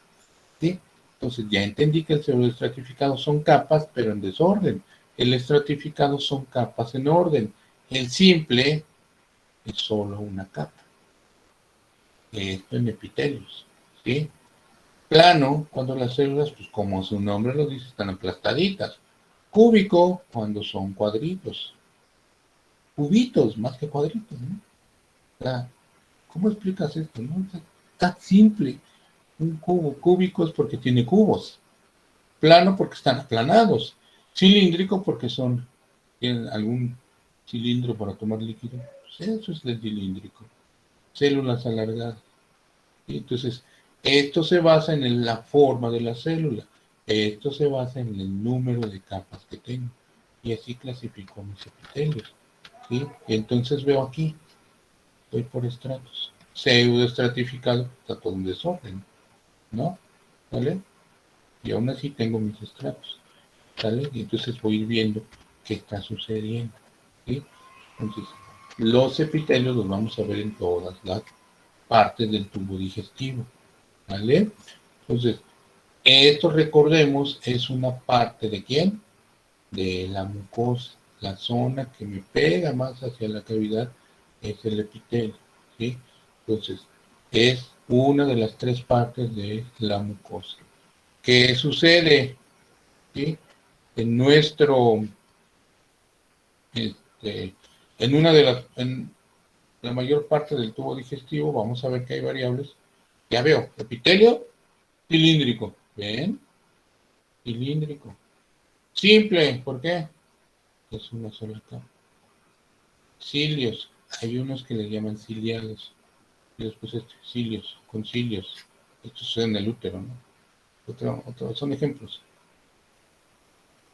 ¿Sí? Entonces ya entendí que el pseudoestratificado son capas, pero en desorden. El estratificado son capas en orden. El simple es solo una capa. Esto en epitelios. ¿Sí? Plano, cuando las células, pues como su nombre lo dice, están aplastaditas. Cúbico, cuando son cuadritos. Cubitos, más que cuadritos, ¿no? O sea, ¿cómo explicas esto? No? Está simple. Un cubo cúbico es porque tiene cubos. Plano porque están aplanados. Cilíndrico porque tienen algún cilindro para tomar líquido. Pues eso es el cilíndrico. Células alargadas. ¿Sí? Entonces, esto se basa en la forma de la célula. Esto se basa en el número de capas que tengo. Y así clasifico mis epitelios. ¿Sí? Y entonces veo aquí, voy por estratos. Pseudoestratificado, está todo en desorden, ¿no? ¿Vale? Y aún así tengo mis estratos. ¿Sale? Y entonces voy a ir viendo qué está sucediendo. ¿Sí? Entonces, los epitelios los vamos a ver en todas las partes del tubo digestivo. ¿Vale? Entonces, esto recordemos es una parte de ¿quién? De la mucosa. La zona que me pega más hacia la cavidad es el epitelio. ¿Sí? Entonces, es una de las tres partes de la mucosa. ¿Qué sucede? ¿Sí? En nuestro, en una de en la mayor parte del tubo digestivo, vamos a ver que hay variables. Ya veo, epitelio cilíndrico. ¿Ven? Cilíndrico. Simple, ¿por qué? Es una sola capa. Cilios, hay unos que le llaman ciliados. Y después cilios, con cilios. Estos son en el útero, ¿no? Son ejemplos.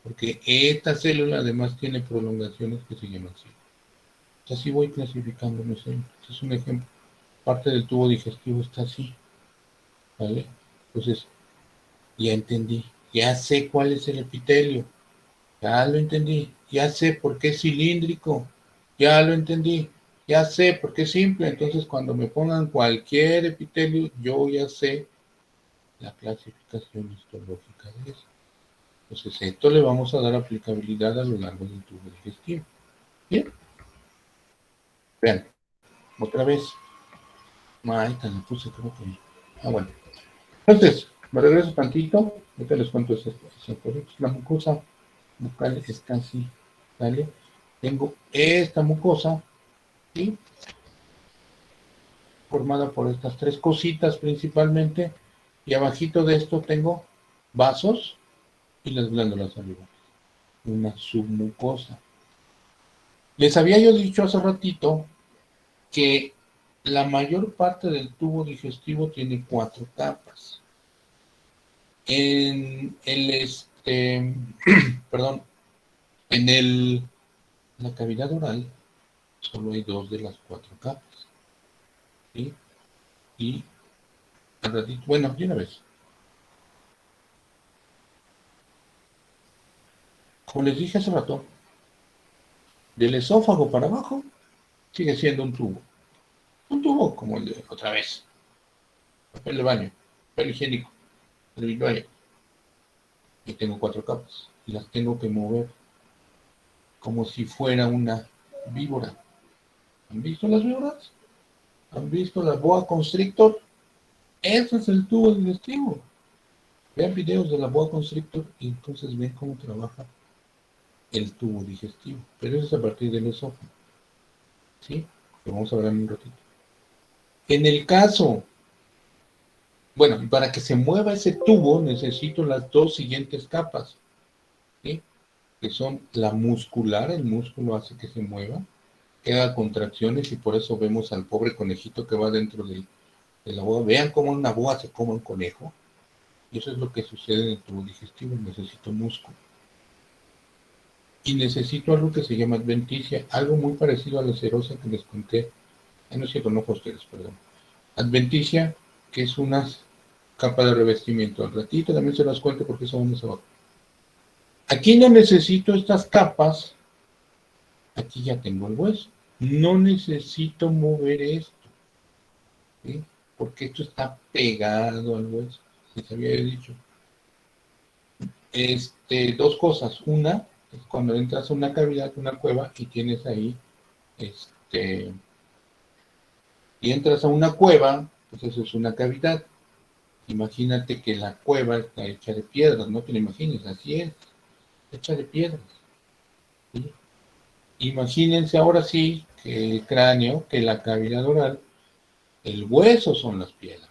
Porque esta célula además tiene prolongaciones que se llaman cilios. Así voy clasificando mis células. Este es un ejemplo. Parte del tubo digestivo está así. ¿Vale? Entonces, ya entendí. Ya sé cuál es el epitelio. Ya lo entendí. Ya sé por qué es cilíndrico. Ya lo entendí. Ya sé por qué es simple. Entonces, cuando me pongan cualquier epitelio, yo ya sé la clasificación histológica de eso. Entonces, esto le vamos a dar aplicabilidad a lo largo del tubo digestivo. Bien. Vean, otra vez. Ahí te lo puse, creo que. Ah, bueno. Entonces, me regreso tantito. Ahorita les cuento eso. La mucosa bucal está así. ¿Vale? Tengo esta mucosa, ¿sí? Formada por estas tres cositas principalmente. Y abajito de esto tengo vasos y las glándulas salivales. Una submucosa. Les había yo dicho hace ratito que la mayor parte del tubo digestivo tiene 4 capas. En el perdón, en la cavidad oral solo hay 2 de las 4 capas. ¿Sí? Y al ratito, bueno, de una vez. Como les dije hace rato, del esófago para abajo sigue siendo un tubo. Un tubo como el de otra vez. Papel de baño, papel higiénico, el baño. Y tengo 4 capas. Y las tengo que mover como si fuera una víbora. ¿Han visto las víboras? ¿Han visto la boa constrictor? Ese es el tubo digestivo. Vean videos de la boa constrictor y entonces ven cómo trabaja el tubo digestivo. Pero eso es a partir del esófago. ¿Sí? Lo vamos a ver en un ratito. En el caso, bueno, para que se mueva ese tubo necesito las dos siguientes capas, ¿sí? Que son la muscular, el músculo hace que se mueva, que haga contracciones y por eso vemos al pobre conejito que va dentro de la boa. Vean cómo una boa se come un conejo. Y eso es lo que sucede en el tubo digestivo. Necesito músculo. Y necesito algo que se llama adventicia, algo muy parecido a la serosa que les conté. No es cierto, no fue ustedes, perdón. Adventicia, que es una capa de revestimiento. Al ratito también se las cuento porque eso vamos abajo. Aquí no necesito estas capas. Aquí ya tengo el hueso. No necesito mover esto, ¿sí? Porque esto está pegado al hueso. Les había dicho. Dos cosas. Una, es cuando entras a una cavidad, una cueva, y tienes ahí, y entras a una cueva, pues eso es una cavidad. Imagínate que la cueva está hecha de piedras, no te lo imagines, así es, hecha de piedras, ¿sí? Imagínense ahora sí que el cráneo, que la cavidad oral, el hueso son las piedras.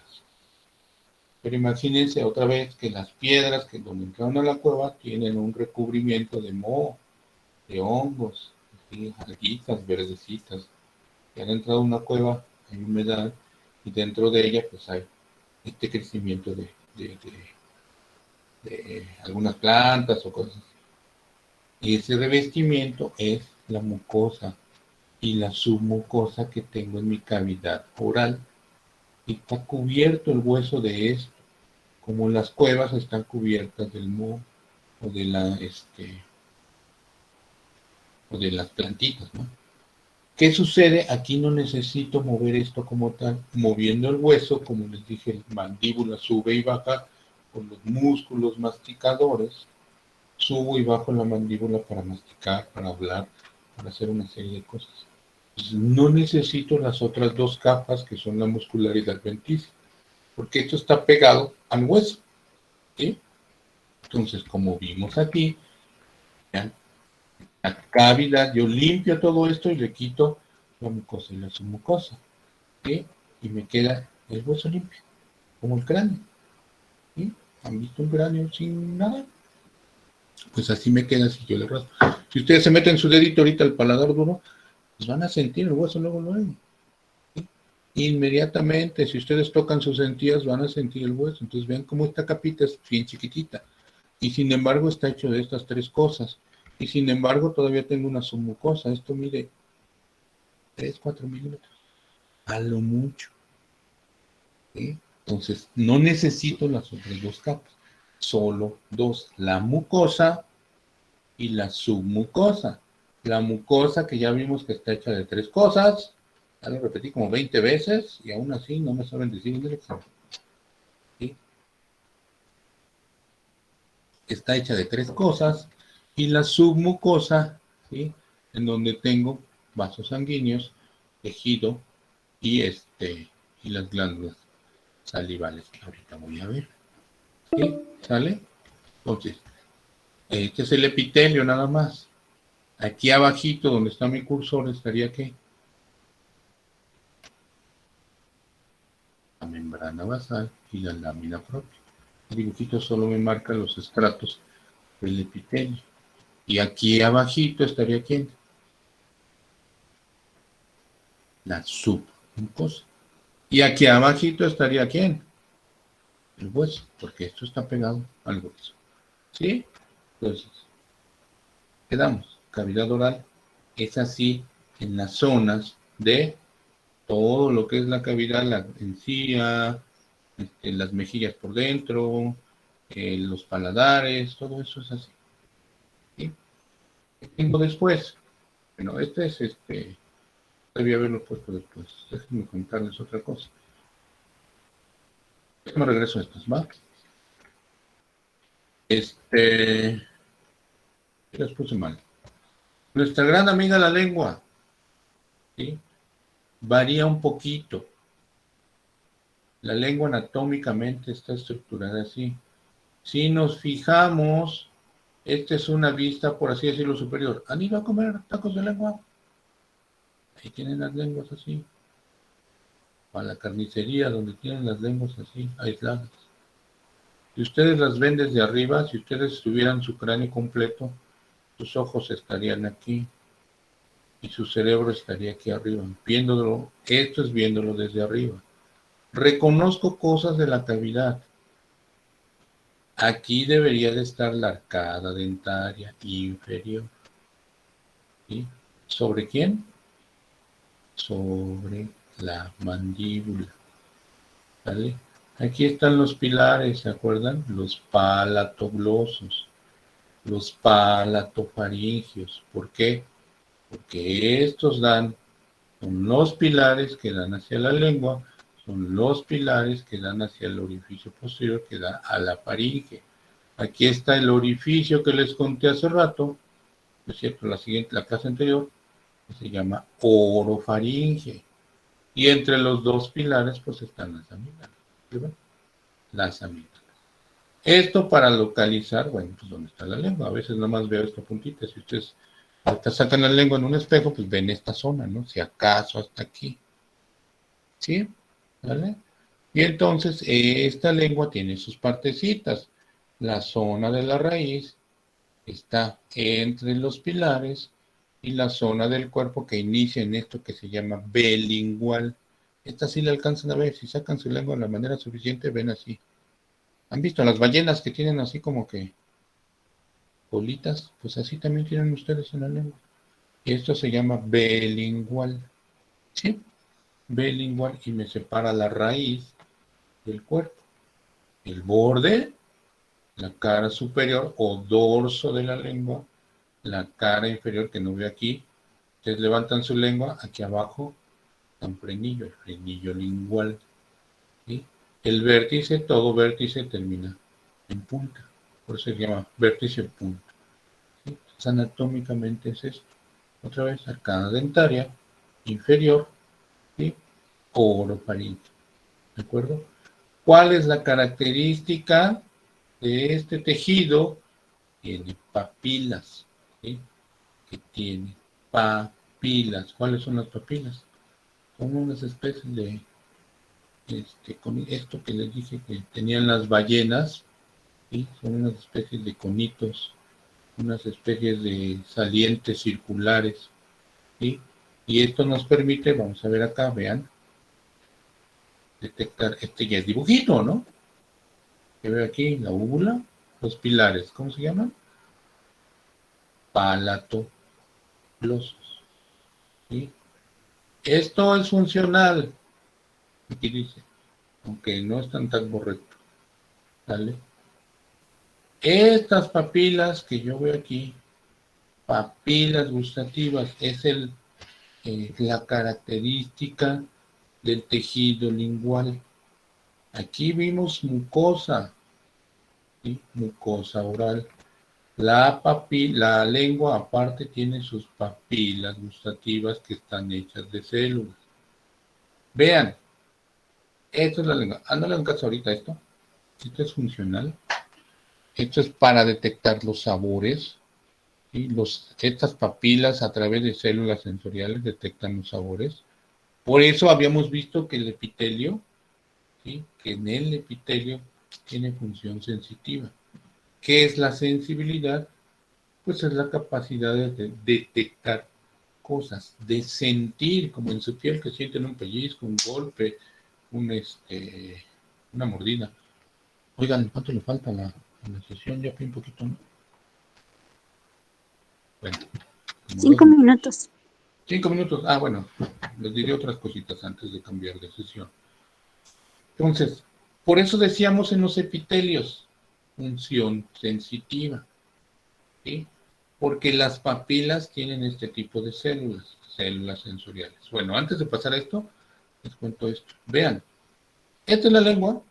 Pero imagínense otra vez que las piedras que donde entraron a la cueva tienen un recubrimiento de moho, de hongos, ¿sí? Alguitas verdecitas, que han entrado a una cueva, hay humedad, y dentro de ella pues hay este crecimiento de algunas plantas o cosas. Y ese revestimiento es la mucosa y la submucosa que tengo en mi cavidad oral. Y está cubierto el hueso de esto, como las cuevas están cubiertas del moho o de o de las plantitas, ¿no? ¿Qué sucede? Aquí no necesito mover esto como tal, moviendo el hueso, como les dije, la mandíbula sube y baja con los músculos masticadores, subo y bajo la mandíbula para masticar, para hablar, para hacer una serie de cosas. Pues no necesito las otras dos capas que son la muscular y la adventicia, porque esto está pegado al hueso, ¿sí? Entonces, como vimos aquí, ¿ya? La cavidad, yo limpio todo esto y le quito la mucosa y la submucosa, ¿sí? Y me queda el hueso limpio, como el cráneo, ¿sí? ¿Han visto un cráneo sin nada? Pues así me queda si yo le raspo. Si ustedes se meten su dedito ahorita al paladar duro, pues van a sentir el hueso luego. ¿Sí? Inmediatamente, si ustedes tocan sus encías, van a sentir el hueso. Entonces vean cómo esta capita es bien chiquitita. Y sin embargo está hecho de estas tres cosas. Y sin embargo todavía tengo una submucosa. Esto mide 3, 4 milímetros. A lo mucho. ¿Sí? Entonces no necesito las otras dos capas. Solo dos. La mucosa y la submucosa. La mucosa que ya vimos que está hecha de tres cosas. Ya lo repetí como 20 veces y aún así no me saben decir en el examen. ¿Sí? Está hecha de tres cosas. Y la submucosa, ¿sí? En donde tengo vasos sanguíneos, tejido y y las glándulas salivales que ahorita voy a ver. ¿Sí? ¿Sale? Entonces, este es el epitelio nada más. Aquí abajito donde está mi cursor estaría ¿qué? La membrana basal y la lámina propia. El dibujito solo me marca los estratos del epitelio. Y aquí abajito estaría ¿quién? La submucosa. Y aquí abajito estaría ¿quién? El hueso, porque esto está pegado al hueso. ¿Sí? Entonces, quedamos. Cavidad oral es así en las zonas de todo lo que es la cavidad, la encía, las mejillas por dentro, los paladares, todo eso es así. ¿Sí? ¿Qué tengo después? Bueno, debía haberlo puesto después. Déjenme contarles otra cosa. Me regreso a estos, ¿va? Las puse mal. Nuestra gran amiga la lengua, ¿sí? Varía un poquito. La lengua anatómicamente está estructurada así. Si nos fijamos, esta es una vista, por así decirlo, superior. ¿Han ido a comer tacos de lengua? Ahí tienen las lenguas así. para la carnicería, donde tienen las lenguas así, aisladas. Si ustedes las ven desde arriba, si ustedes tuvieran su cráneo completo, sus ojos estarían aquí y su cerebro estaría aquí arriba, viéndolo. Esto es viéndolo desde arriba. Reconozco cosas de la cavidad. Aquí debería de estar la arcada dentaria inferior. ¿Sí? ¿Sobre quién? Sobre la mandíbula. ¿Vale? Aquí están los pilares, ¿se acuerdan? Los palatoglosos, los palatofaringios. ¿Por qué? Porque estos son los pilares que dan hacia la lengua, son los pilares que dan hacia el orificio posterior que da a la faringe. Aquí está el orificio que les conté hace rato, es cierto, la clase anterior, que se llama orofaringe. Y entre los dos pilares, pues están las amígdalas. ¿Sí ven? Las amígdalas. Esto para localizar, bueno, pues dónde está la lengua. A veces nomás veo esta puntita. Si ustedes ahorita sacan la lengua en un espejo, pues ven esta zona, ¿no? Si acaso hasta aquí. ¿Sí? ¿Vale? Y entonces esta lengua tiene sus partecitas. La zona de la raíz está entre los pilares y la zona del cuerpo que inicia en esto que se llama bilingual. Esta sí la alcanzan a ver. Si sacan su lengua de la manera suficiente, ven así. ¿Han visto las ballenas que tienen así como que bolitas? Pues así también tienen ustedes en la lengua. Y esto se llama bilingual. ¿Sí? Bilingual y me separa la raíz del cuerpo. El borde, la cara superior o dorso de la lengua, la cara inferior que no veo aquí. Ustedes levantan su lengua, aquí abajo está un frenillo, el frenillo lingual. ¿Sí? El vértice, todo vértice termina en punta. Por eso se llama vértice punta. ¿Sí? Entonces, anatómicamente es esto. Otra vez, arcada dentaria, inferior, ¿sí? Orofaringe. ¿De acuerdo? ¿Cuál es la característica de este tejido? Tiene papilas, ¿sí? Que tiene papilas. ¿Cuáles son las papilas? Son unas especies de, con esto que les dije que tenían las ballenas, ¿sí? Son unas especies de conitos, unas especies de salientes circulares, ¿sí? Y esto nos permite, vamos a ver acá, vean, detectar, ya es dibujito, ¿no? Que veo aquí, la úvula, los pilares, ¿cómo se llaman? Palatoglosos, ¿sí? Esto es funcional, aquí dice, aunque no están tan correcto, ¿vale? Estas papilas que yo veo aquí, papilas gustativas, es la característica del tejido lingual. Aquí vimos mucosa, ¿sí? Mucosa oral. La lengua aparte tiene sus papilas gustativas que están hechas de células. Vean, esto es la lengua. Ándale en casa ahorita esto. Esto es funcional. Esto es para detectar los sabores. ¿Sí? Estas papilas a través de células sensoriales detectan los sabores. Por eso habíamos visto que el epitelio, ¿sí? Que en el epitelio tiene función sensitiva. ¿Qué es la sensibilidad? Pues es la capacidad de detectar cosas, de sentir, como en su piel que sienten un pellizco, un golpe, una mordida. Oigan, ¿cuánto le falta a la sesión? Ya fue un poquito, ¿no? Bueno, como 5 minutos. 5 minutos. Ah, bueno, les diré otras cositas antes de cambiar de sesión. Entonces, por eso decíamos en los epitelios, función sensitiva, ¿sí? Porque las papilas tienen este tipo de células, células sensoriales. Bueno, antes de pasar a esto, les cuento esto. Vean, esta es la lengua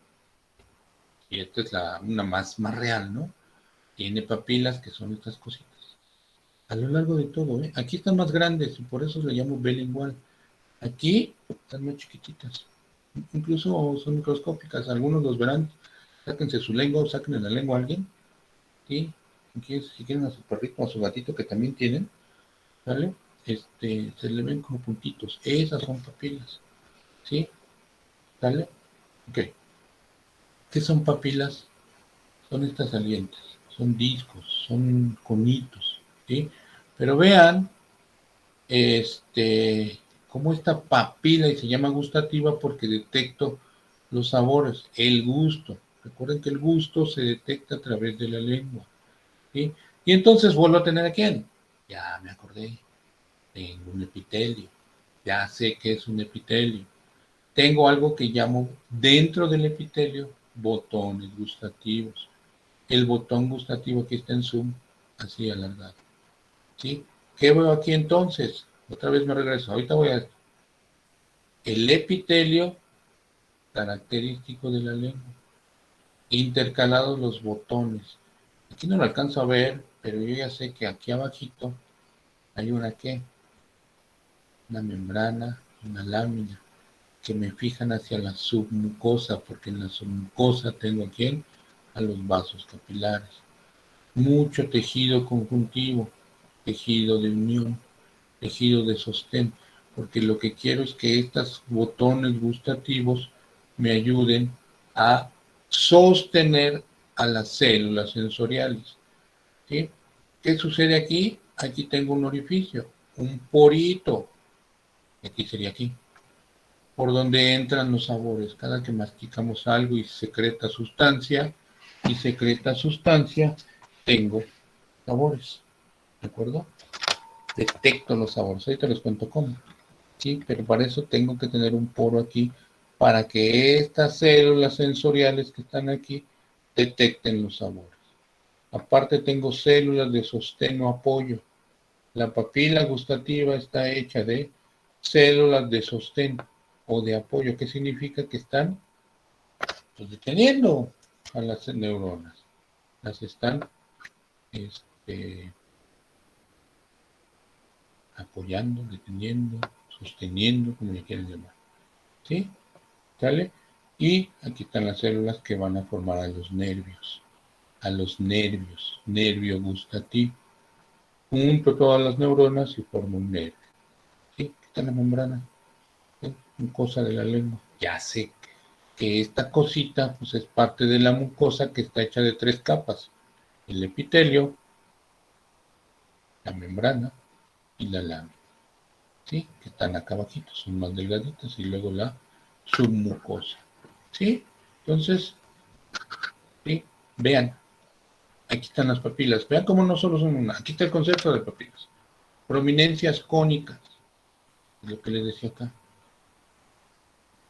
y esta es una más real, ¿no? Tiene papilas que son estas cositas. A lo largo de todo, ¿eh? Aquí están más grandes y por eso le llamo bilingual. Aquí están más chiquititas. Incluso son microscópicas. Algunos los verán. Sáquense su lengua o sáquenle la lengua a alguien. ¿Sí? Si quieren a su perrito o a su gatito que también tienen, ¿vale? Se le ven como puntitos. Esas son papilas. ¿Sí? ¿Sale? Ok. ¿Qué son papilas? Son estas salientes, son discos, son conitos, ¿sí? Pero vean, como esta papila, y se llama gustativa porque detecto los sabores, el gusto. Recuerden que el gusto se detecta a través de la lengua, ¿sí? Y entonces vuelvo a tener a quién. Ya me acordé, tengo un epitelio, ya sé que es un epitelio. Tengo algo que llamo dentro del epitelio botones gustativos. El botón gustativo que está en Zoom, así alargado, ¿sí? ¿Qué veo aquí entonces? Otra vez me regreso, ahorita voy a... El epitelio característico de la lengua, intercalados los botones. Aquí no lo alcanzo a ver, pero yo ya sé que aquí abajito hay una ¿qué? Una membrana, una lámina, que me fijan hacia la submucosa, porque en la submucosa tengo aquí a los vasos capilares. Mucho tejido conjuntivo, tejido de unión, tejido de sostén, porque lo que quiero es que estos botones gustativos me ayuden a sostener a las células sensoriales, ¿sí? ¿Qué sucede aquí? Aquí tengo un orificio, un porito, aquí sería aquí, por donde entran los sabores. Cada que masticamos algo y secreta sustancia, tengo sabores, ¿de acuerdo? Detecto los sabores, ahorita les cuento cómo. Sí, pero para eso tengo que tener un poro aquí para que estas células sensoriales que están aquí detecten los sabores. Aparte tengo células de sostén o apoyo. La papila gustativa está hecha de células de sostén o de apoyo. ¿Qué significa? Que están pues, deteniendo a las neuronas. Las están apoyando, deteniendo, sosteniendo, como le quieran llamar. ¿Sí? ¿Sale? Y aquí están las células que van a formar a los nervios, nervio gustativo. Junto todas las neuronas y formo un nervio. ¿Sí? Aquí está la membrana, ¿sí? Mucosa de la lengua. Ya sé que esta cosita pues es parte de la mucosa que está hecha de 3 capas. El epitelio, la membrana y la lámina. ¿Sí? Que están acá abajito, son más delgaditas y luego la submucosa. ¿Sí? Entonces, ¿sí? Vean, aquí están las papilas. Vean cómo no solo son una. Aquí está el concepto de papilas. Prominencias cónicas. Es lo que les decía acá.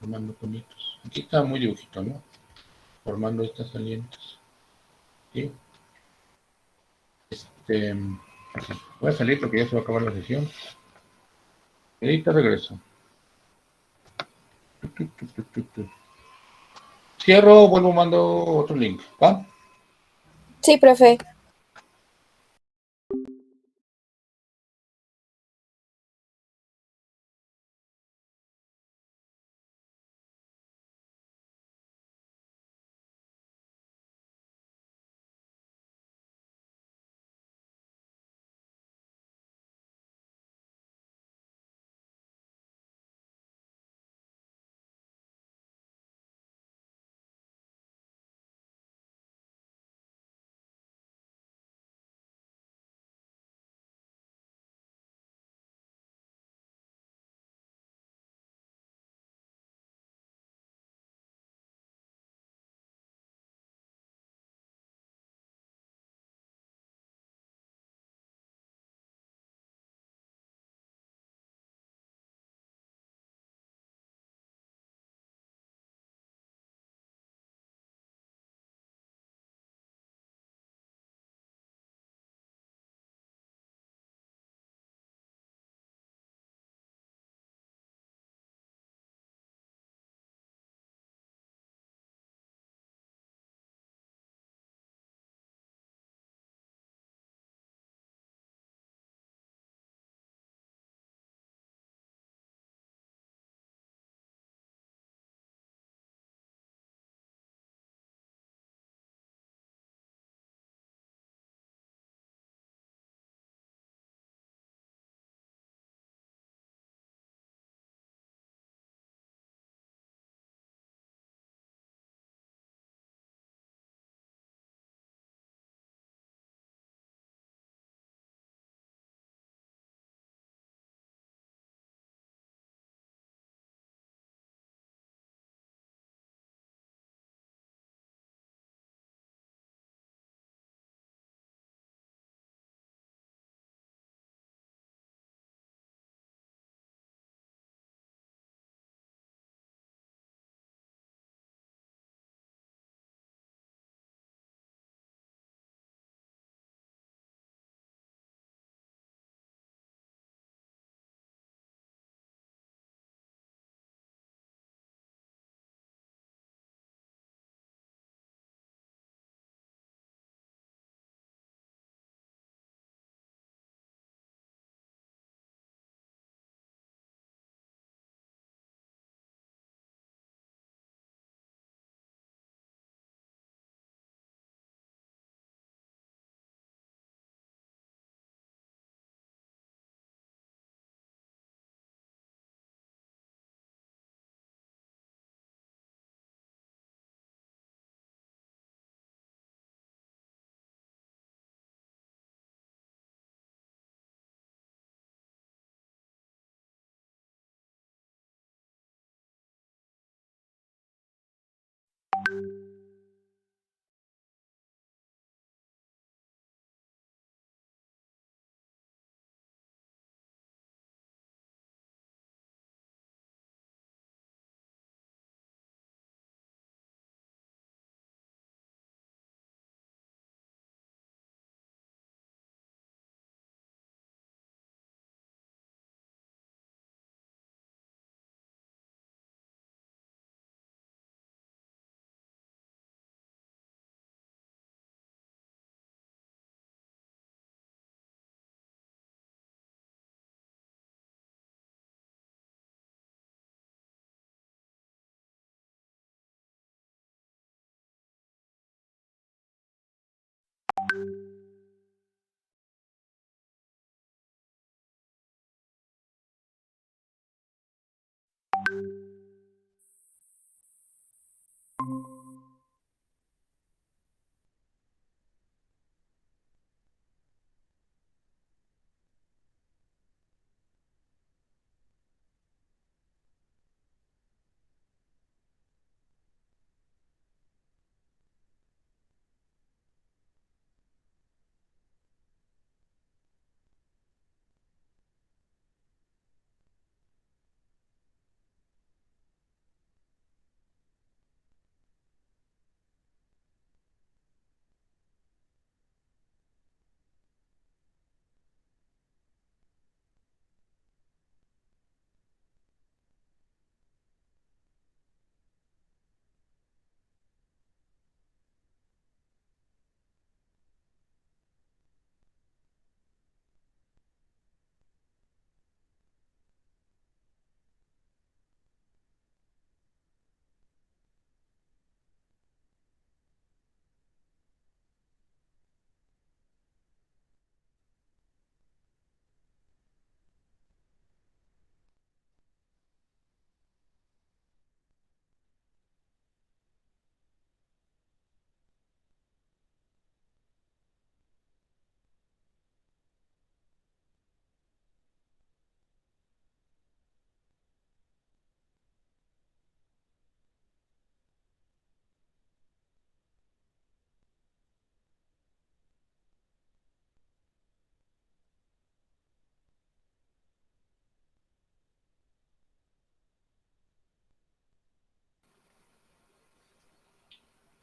Formando conitos. Aquí está muy dibujito, ¿no? Formando estas salientes. ¿Sí? Voy a salir porque ya se va a acabar la sesión. Y ahorita regreso. Cierro, vuelvo, mando otro link. ¿Va? Sí, profe.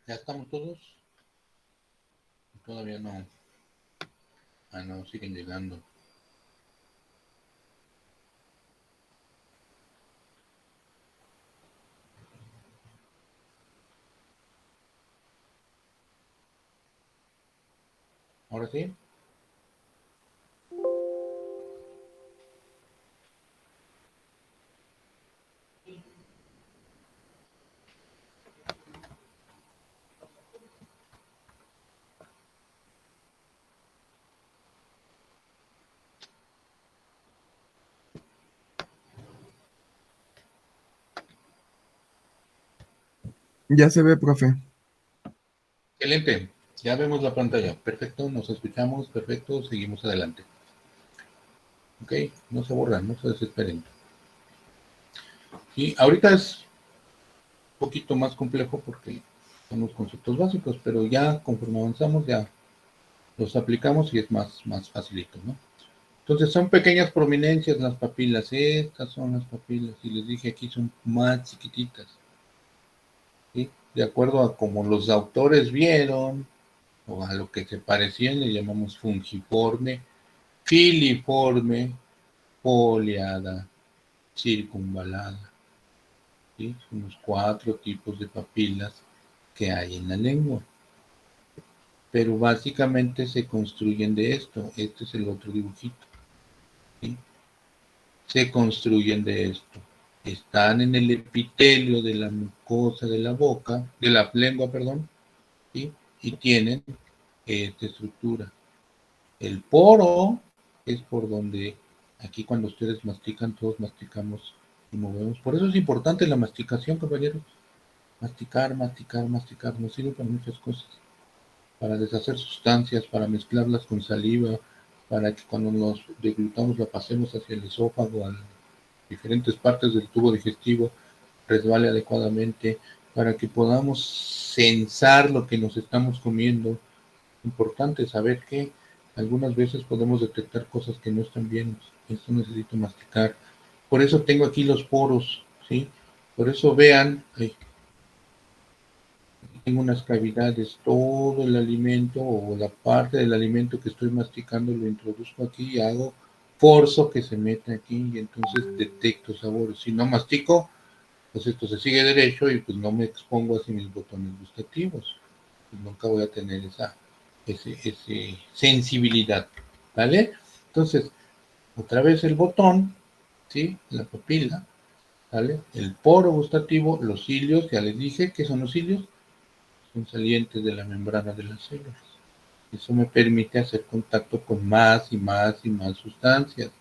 ¿Ya estamos todos? Todavía no. Ah, no, siguen llegando. ¿Ahora sí? Ya se ve, profe. Excelente. Ya vemos la pantalla. Perfecto, nos escuchamos. Perfecto, seguimos adelante. Ok, no se aburran, no se desesperen. Y ahorita es un poquito más complejo porque son los conceptos básicos, pero ya conforme avanzamos ya los aplicamos y es más facilito, ¿no? Entonces son pequeñas prominencias las papilas. Estas son las papilas y les dije aquí son más chiquititas. ¿Sí? De acuerdo a como los autores vieron o a lo que se parecían, le llamamos fungiforme, filiforme, foliada, circunvalada. ¿Sí? Son los 4 tipos de papilas que hay en la lengua. Pero básicamente se construyen de esto. Este es el otro dibujito. ¿Sí? Se construyen de esto. Están en el epitelio de la mucosa de la boca, de la lengua, perdón, ¿sí? Y tienen esta estructura. El poro es por donde, aquí cuando ustedes mastican, todos masticamos y movemos. Por eso es importante la masticación, compañeros. Masticar, masticar, masticar. Nos sirve para muchas cosas. Para deshacer sustancias, para mezclarlas con saliva, para que cuando nos deglutamos la pasemos hacia el esófago, a diferentes partes del tubo digestivo, resbale adecuadamente, para que podamos censar lo que nos estamos comiendo. Importante saber que algunas veces podemos detectar cosas que no están bien. Esto necesito masticar. Por eso tengo aquí los poros, ¿sí? Por eso vean, tengo unas cavidades, todo el alimento o la parte del alimento que estoy masticando lo introduzco aquí y hago forzo que se meta aquí y entonces detecto sabores. Si no mastico, pues esto se sigue derecho y pues no me expongo hacia mis botones gustativos. Pues nunca voy a tener esa sensibilidad, ¿vale? Entonces, otra vez el botón, ¿sí? La papila, ¿vale? El poro gustativo, los cilios, ya les dije que son los cilios, son salientes de la membrana de las células. Eso me permite hacer contacto con más y más y más sustancias,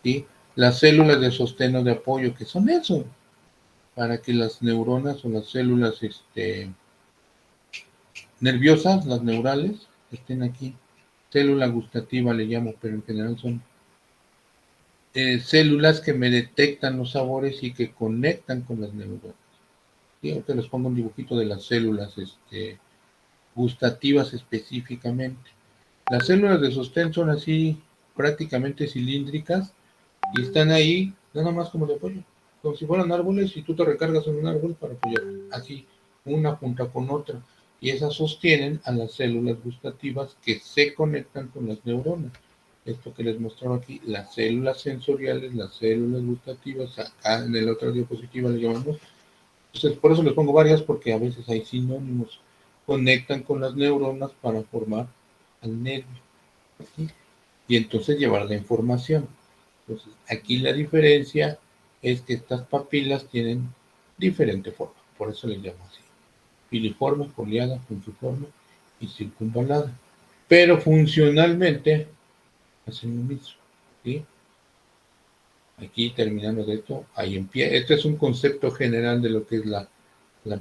¿sí? Las células de sostén o de apoyo, ¿qué son eso? para que las neuronas o las células nerviosas, las neurales, estén aquí. Célula gustativa le llamo, pero en general son células que me detectan los sabores y que conectan con las neuronas. Y ahorita les pongo un dibujito de las células gustativas específicamente. Las células de sostén son así prácticamente cilíndricas y están ahí nada más como de apoyo, como si fueran árboles y tú te recargas en un árbol para apoyarte, así una junta con otra, y esas sostienen a las células gustativas que se conectan con las neuronas. Esto que les mostraba aquí, las células sensoriales, las células gustativas, acá en la otra diapositiva le llamamos. Entonces, por eso les pongo varias, porque a veces hay sinónimos. Conectan con las neuronas para formar al nervio, ¿sí? Y entonces llevar la información. Entonces, aquí la diferencia es que estas papilas tienen diferente forma, por eso les llamo así. Filiforme, foliada, fungiforme y circunvalada. Pero funcionalmente hacen lo mismo, ¿sí? Aquí terminando de esto, hay en piel. Este es un concepto general de lo que es la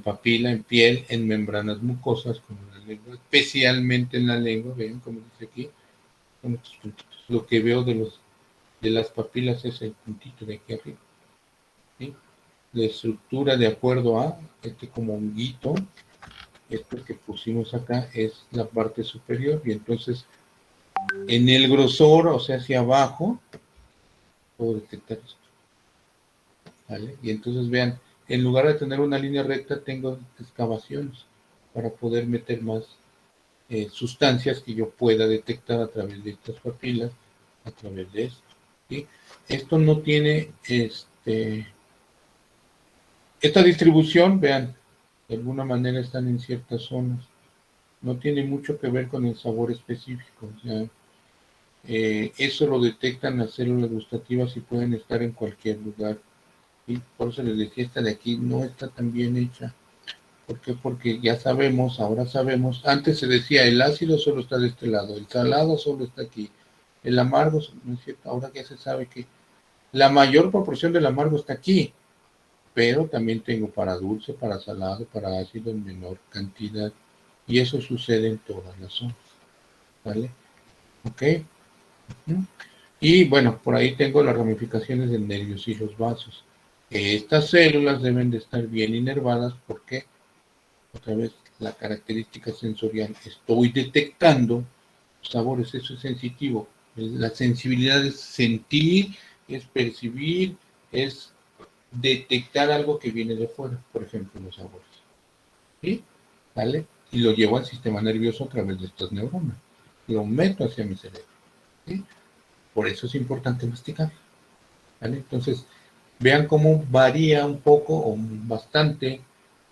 papila en piel, en membranas mucosas, como la lengua, especialmente en la lengua, ven como dice aquí, con estos puntitos. Lo que veo de las papilas es el puntito de aquí arriba, ¿sí? La estructura de acuerdo a como honguito, esto que pusimos acá es la parte superior, y entonces en el grosor, o sea, hacia abajo, puedo detectar esto, ¿vale? Y entonces vean, en lugar de tener una línea recta, tengo excavaciones para poder meter más sustancias que yo pueda detectar a través de estas papilas, a través de esto, ¿sí? Esto no tiene esta distribución, vean, de alguna manera están en ciertas zonas. No tiene mucho que ver con el sabor específico. O sea, eso lo detectan las células gustativas y pueden estar en cualquier lugar. ¿Sí? Por eso les decía, esta de aquí no está tan bien hecha. ¿Por qué? Porque ya sabemos, ahora sabemos, antes se decía el ácido solo está de este lado, el salado solo está aquí, el amargo, no es cierto, ahora ya se sabe que la mayor proporción del amargo está aquí, pero también tengo para dulce, para salado, para ácido en menor cantidad, y eso sucede en todas las zonas, ¿vale? ¿Ok? Y bueno, por ahí tengo las ramificaciones del nervios y los vasos. Estas células deben de estar bien inervadas, ¿por qué? Otra vez, la característica sensorial. Estoy detectando sabores, eso es sensitivo. La sensibilidad es sentir, es percibir, es detectar algo que viene de fuera, por ejemplo, los sabores. ¿Sí? ¿Vale? Y lo llevo al sistema nervioso a través de estas neuronas. Lo meto hacia mi cerebro. ¿Sí? Por eso es importante masticar. ¿Vale? Entonces, vean cómo varía un poco o bastante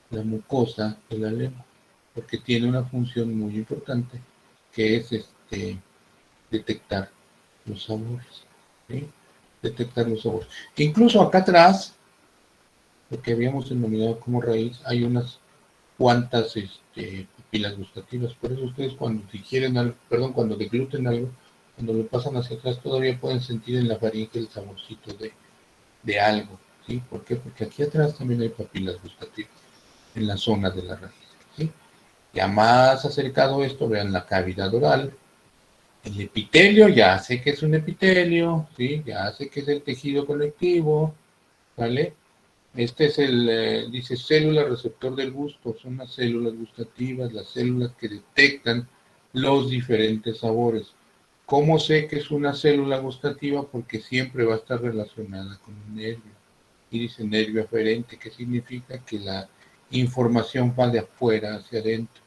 la mucosa de la lengua, porque tiene una función muy importante que es detectar los sabores, ¿sí? Detectar los sabores. Incluso acá atrás, lo que habíamos denominado como raíz, hay unas cuantas papilas gustativas. Por eso ustedes cuando digieren algo, perdón, cuando degluten algo, cuando lo pasan hacia atrás, todavía pueden sentir en la faringe el saborcito de algo, ¿sí? ¿Por qué? Porque aquí atrás también hay papilas gustativas, en la zona de la raíz, ¿sí? Ya más acercado a esto, vean la cavidad oral, el epitelio, ya sé que es un epitelio, ¿sí? Ya sé que es el tejido conectivo, ¿vale? Este es dice célula receptor del gusto, son las células gustativas, las células que detectan los diferentes sabores. ¿Cómo sé que es una célula gustativa? Porque siempre va a estar relacionada con un nervio. Y dice nervio aferente, que significa que la información va de afuera hacia adentro.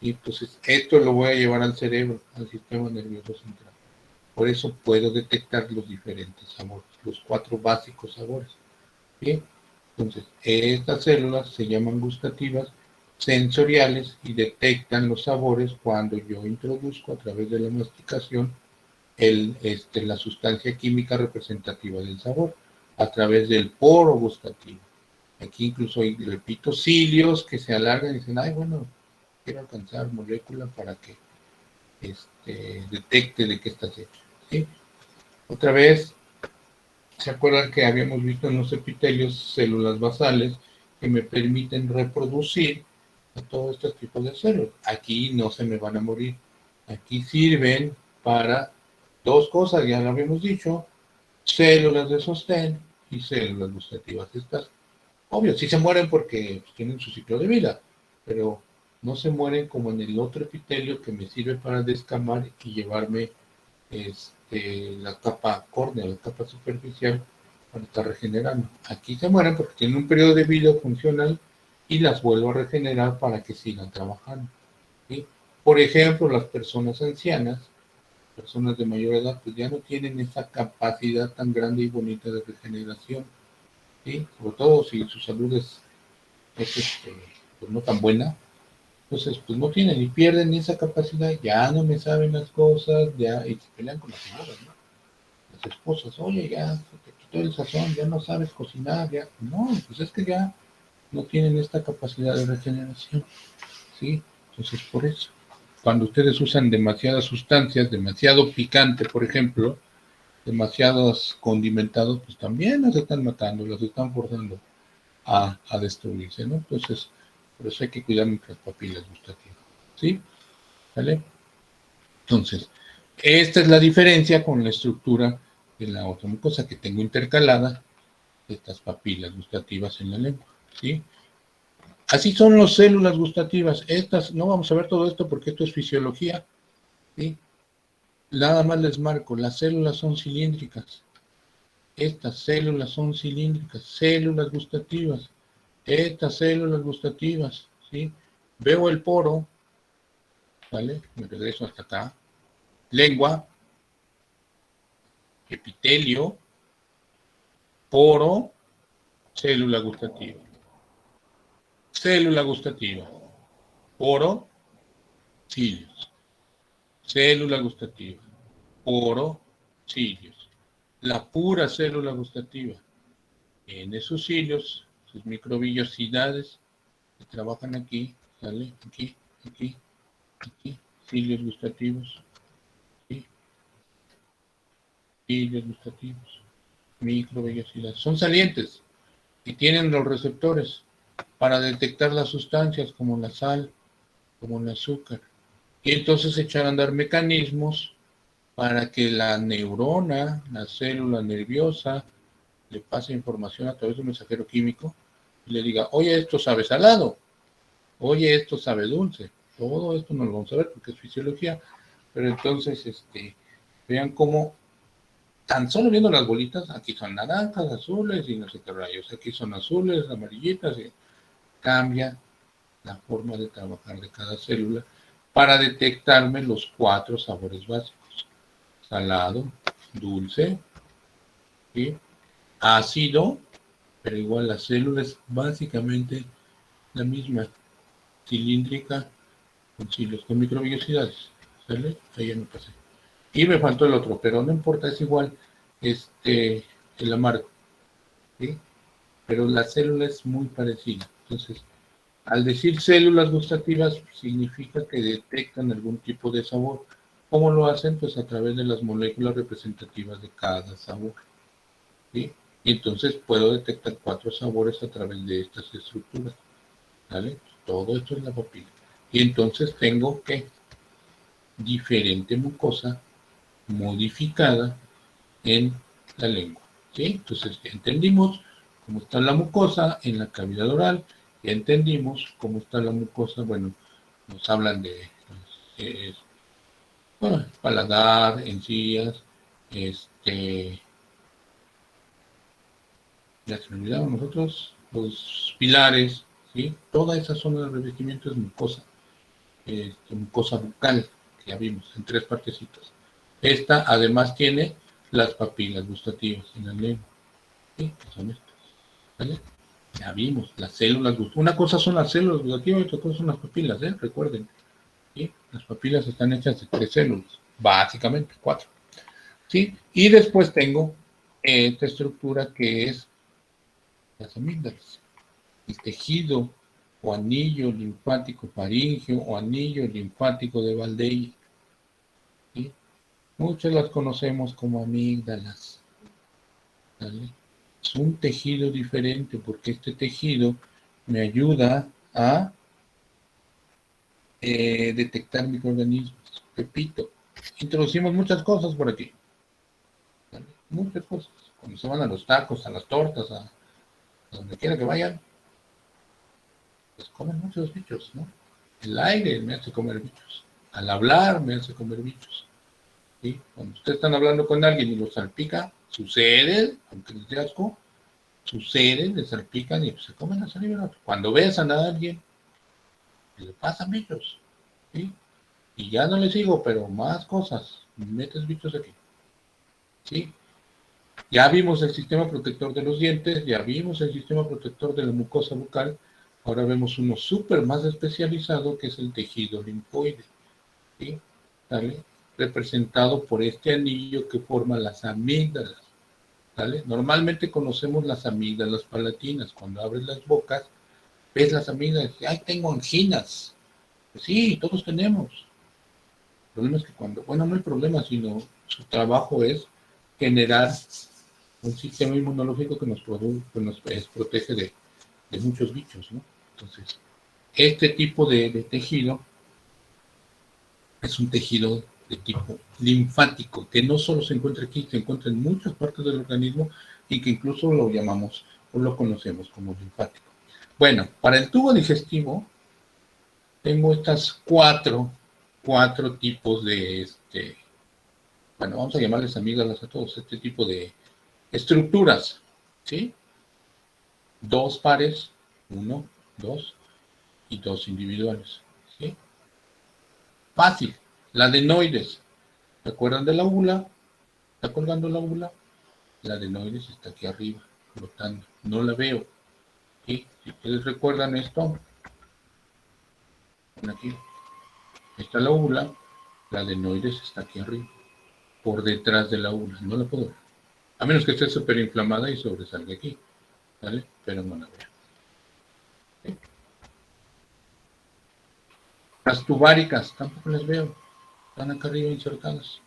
Y entonces esto lo voy a llevar al cerebro, al sistema nervioso central. Por eso puedo detectar los diferentes sabores, los 4 básicos sabores. Bien, entonces estas células se llaman gustativas sensoriales y detectan los sabores cuando yo introduzco a través de la masticación la sustancia química representativa del sabor a través del poro gustativo. Aquí incluso hay, repito, cilios que se alargan y dicen, ay, bueno, quiero alcanzar molécula para que detecte de qué está hecho. ¿Sí? Otra vez, ¿Se acuerdan que habíamos visto en los epitelios células basales que me permiten reproducir a todos estos tipos de células? Aquí no se me van a morir. Aquí sirven para dos cosas, ya lo habíamos dicho, células de sostén y células gustativas. Estas, obvio, sí se mueren porque tienen su ciclo de vida, pero no se mueren como en el otro epitelio que me sirve para descamar y llevarme la capa córnea, la capa superficial, para estar regenerando. Aquí se mueren porque tienen un periodo de vida funcional y las vuelvo a regenerar para que sigan trabajando. ¿Sí? Por ejemplo, las personas ancianas, personas de mayor edad, pues ya no tienen esa capacidad tan grande y bonita de regeneración. ¿Sí? Sobre todo si su salud es pues no tan buena, entonces pues no tienen y pierden esa capacidad, ya no me saben las cosas, ya, y se pelean con las señoras, ¿no? Las esposas, oye, ya se te quitó el sazón, ya no sabes cocinar, ya, no, pues es que ya no tienen esta capacidad de regeneración, ¿sí? Entonces por eso, cuando ustedes usan demasiadas sustancias, demasiado picante, por ejemplo, demasiados condimentados, pues también las están matando, las están forzando a destruirse, ¿no? Entonces, por eso hay que cuidar nuestras papilas gustativas, ¿sí? ¿Vale? Entonces, esta es la diferencia con la estructura de la otra mucosa que tengo intercalada, estas papilas gustativas en la lengua, ¿sí? Así son las células gustativas. Estas, no vamos a ver todo esto porque esto es fisiología, ¿sí? Nada más les marco, las células son cilíndricas. Estas células son cilíndricas, células gustativas. Estas células gustativas, ¿sí? Veo el poro, ¿vale? Me regreso hasta acá. Lengua, epitelio, poro, célula gustativa. Célula gustativa. Poro, cilios. Célula gustativa. Poro, cilios. La pura célula gustativa. Tiene sus cilios, sus microvillosidades que trabajan aquí, ¿sale? Aquí, aquí, aquí. Cilios gustativos. ¿Sí? Cilios gustativos. Microvellosidades. Son salientes y tienen los receptores para detectar las sustancias como la sal, como el azúcar. Y entonces echar a andar mecanismos para que la neurona, la célula nerviosa, le pase información a través de un mensajero químico y le diga, oye, esto sabe salado, oye, esto sabe dulce. Todo esto no lo vamos a ver porque es fisiología, pero entonces vean cómo tan solo viendo las bolitas, aquí son naranjas, azules y no sé qué rayos, aquí son azules, amarillitas, y cambia la forma de trabajar de cada célula para detectarme los 4 sabores básicos: salado, dulce, ¿sí? Ácido, pero igual la célula es básicamente la misma, cilíndrica, con cilios, con microvellosidades, ¿sale? Ahí ya me pasé. Y me faltó el otro, pero no importa, es igual, el amargo, ¿sí? Pero la célula es muy parecida. Entonces, al decir células gustativas, significa que detectan algún tipo de sabor. ¿Cómo lo hacen? Pues a través de las moléculas representativas de cada sabor, ¿sí? Y entonces puedo detectar 4 sabores a través de estas estructuras, ¿vale? Todo esto es la papila. Y entonces tengo que diferente mucosa modificada en la lengua, ¿sí? Entonces ya entendimos cómo está la mucosa en la cavidad oral, ya entendimos cómo está la mucosa, bueno, nos hablan de eh, bueno, paladar, encías, ya se me olvidaron nosotros, los pilares, ¿sí? Toda esa zona de revestimiento es mucosa, mucosa bucal, que ya vimos, en 3 partecitas. Esta además tiene las papilas gustativas en la lengua, ¿sí? Que son estas, ¿vale? Ya vimos, las células gustativas. Una cosa son las células gustativas y otra cosa son las papilas, recuerden. ¿Sí? Las papilas están hechas de 3 células, básicamente 4. ¿Sí? Y después tengo esta estructura que es las amígdalas, el tejido o anillo linfático faríngeo o anillo linfático de Valdeir, ¿sí? Muchas las conocemos como amígdalas. ¿Sale? Es un tejido diferente porque este tejido me ayuda a detectar microorganismos. Repito, introducimos muchas cosas por aquí. ¿Sale? Muchas cosas. Cuando se van a los tacos, a las tortas, a donde quiera que vayan, pues comen muchos bichos, ¿no? El aire me hace comer bichos. Al hablar me hace comer bichos. ¿Sí? Cuando ustedes están hablando con alguien y lo salpica, sucede, aunque les dé asco, sucede, les salpican y se comen la saliva. Cuando besan a alguien, le pasan bichos. ¿Sí? Y ya no les digo, pero más cosas. Metes bichos aquí. ¿Sí? Ya vimos el sistema protector de los dientes, ya vimos el sistema protector de la mucosa bucal. Ahora vemos uno súper más especializado que es el tejido linfoide. ¿Sí? ¿Sale? Representado por este anillo que forma las amígdalas. ¿Sale? Normalmente conocemos las amígdalas palatinas. Cuando abres las bocas, ves las amígdalas. ¡Ay, tengo anginas! Pues sí, todos tenemos. El problema es que bueno, no hay problema, sino su trabajo es generar un sistema inmunológico que nos protege de muchos bichos, ¿no? Entonces, este tipo de tejido es un tejido de tipo linfático, que no solo se encuentra aquí, se encuentra en muchas partes del organismo y que incluso lo llamamos o lo conocemos como linfático. Bueno, para el tubo digestivo tengo estas cuatro tipos de, bueno, vamos a llamarles amígdalas a todos, este tipo de estructuras, ¿sí? Dos pares, uno, dos y dos individuales, ¿sí? Fácil, la adenoides. ¿Se acuerdan de la úvula? ¿Está colgando la úvula? La adenoides está aquí arriba, flotando. No la veo. ¿Sí? Si ustedes recuerdan esto, ven aquí. Está la úvula, la adenoides está aquí arriba, por detrás de la úvula. No la puedo ver. A menos que esté súper inflamada y sobresalga aquí. ¿Vale? Pero no la veo. ¿Sí? Las tubáricas, tampoco las veo. Están acá arriba insertadas.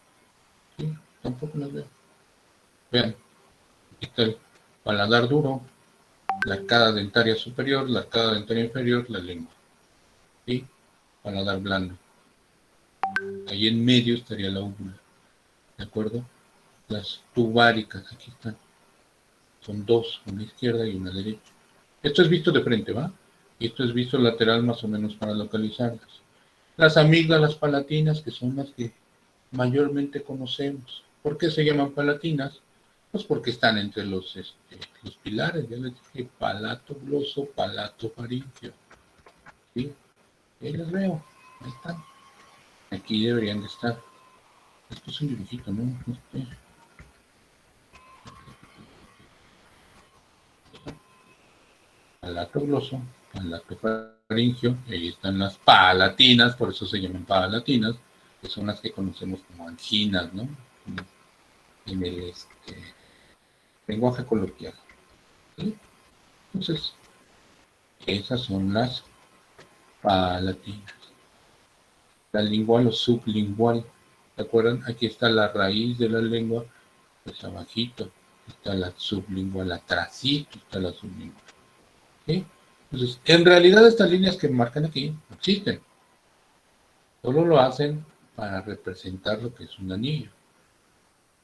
¿Sí? Tampoco las veo. Vean, aquí está el paladar duro, la arcada dentaria superior, la arcada dentaria inferior, la lengua. ¿Sí? Paladar blando. Ahí en medio estaría la úvula. ¿De acuerdo? Las tubáricas, aquí están. Son dos, una izquierda y una derecha. Esto es visto de frente, ¿va? Y esto es visto lateral más o menos para localizarlas. Las amígdalas palatinas, que son las que mayormente conocemos. ¿Por qué se llaman palatinas? Pues porque están entre los pilares, ya les dije, palato gloso, palato faríngeo. ¿Sí? Ahí las veo, ahí están. Aquí deberían de estar. Esto es un dibujito, ¿no? Palato gloso, palato faríngeo, y ahí están las palatinas, por eso se llaman palatinas, que son las que conocemos como anginas, ¿no? En el lenguaje coloquial. ¿Sí? Entonces, esas son las palatinas. La lingual o sublingual. ¿Se acuerdan? Aquí está la raíz de la lengua, pues abajito. Está la sublingual, atrásito está la sublingual. ¿Sí? Entonces, en realidad estas líneas que marcan aquí no existen. Solo lo hacen para representar lo que es un anillo.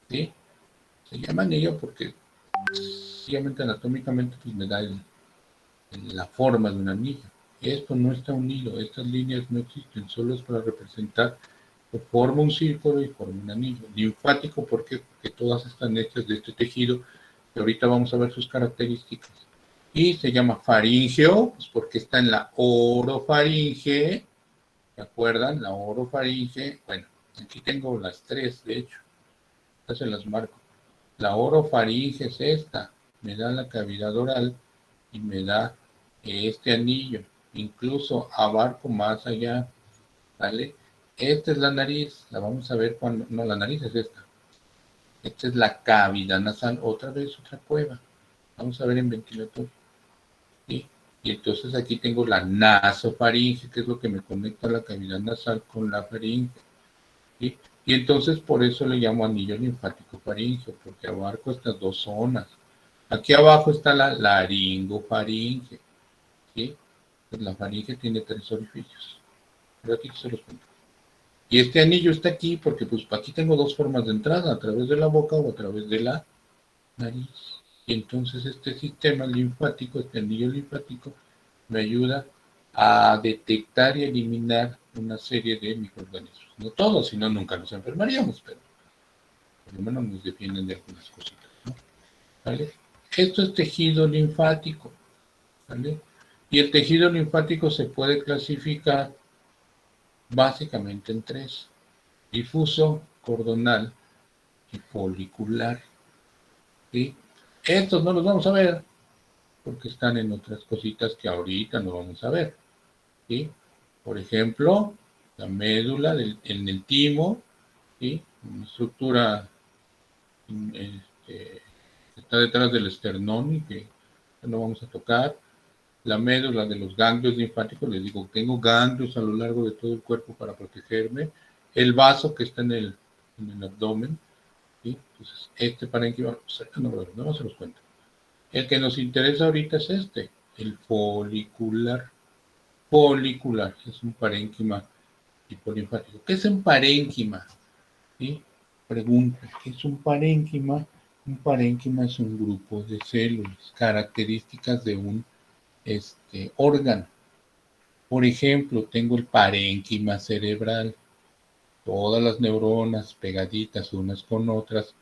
¿Sí? Se llama anillo porque sencillamente anatómicamente pues, me da la forma de un anillo. Esto no está unido, estas líneas no existen, solo es para representar que forma un círculo y forma un anillo. Linfático, ¿por qué? Porque todas están hechas de este tejido, que ahorita vamos a ver sus características. Y se llama faríngeo, pues porque está en la orofaringe, ¿se acuerdan? La orofaringe, bueno, aquí tengo las tres, de hecho, estas se las marco. La orofaringe es esta, me da la cavidad oral y me da este anillo, incluso abarco más allá, ¿vale? Esta es la nariz, la vamos a ver cuando, no, la nariz es esta. Esta es la cavidad nasal, otra vez otra cueva. Vamos a ver en ventilatorio. ¿Sí? Y entonces aquí tengo la nasofaringe, que es lo que me conecta la cavidad nasal con la faringe. ¿Sí? Y entonces por eso le llamo anillo linfático faríngeo, porque abarco estas dos zonas. Aquí abajo está la laringofaringe, ¿sí? Pues la faringe tiene 3 orificios. Pero aquí se los cuento. Y este anillo está aquí porque pues aquí tengo 2 formas de entrada, a través de la boca o a través de la nariz. Y entonces este sistema linfático, este anillo linfático, me ayuda a detectar y eliminar una serie de microorganismos. No todos, si no nunca nos enfermaríamos, pero por lo menos nos defienden de algunas cositas, ¿no? ¿Vale? Esto es tejido linfático, ¿vale? Y el tejido linfático se puede clasificar básicamente en 3: difuso, cordonal y folicular, ¿sí? Estos no los vamos a ver porque están en otras cositas que ahorita no vamos a ver, ¿sí? Por ejemplo, la médula en el timo, ¿sí? Una estructura que está detrás del esternón y que no vamos a tocar. La médula de los ganglios linfáticos, les digo, tengo ganglios a lo largo de todo el cuerpo para protegerme. El vaso que está en el abdomen, ¿sí? Entonces, este parénquima, no se los cuento. El que nos interesa ahorita es este, el folicular. Folicular, es un parénquima tipo linfático. ¿Qué es un parénquima? ¿Sí? Pregunta, ¿qué es un parénquima? Un parénquima es un grupo de células, características de un órgano. Por ejemplo, tengo el parénquima cerebral. Todas las neuronas pegaditas unas con otras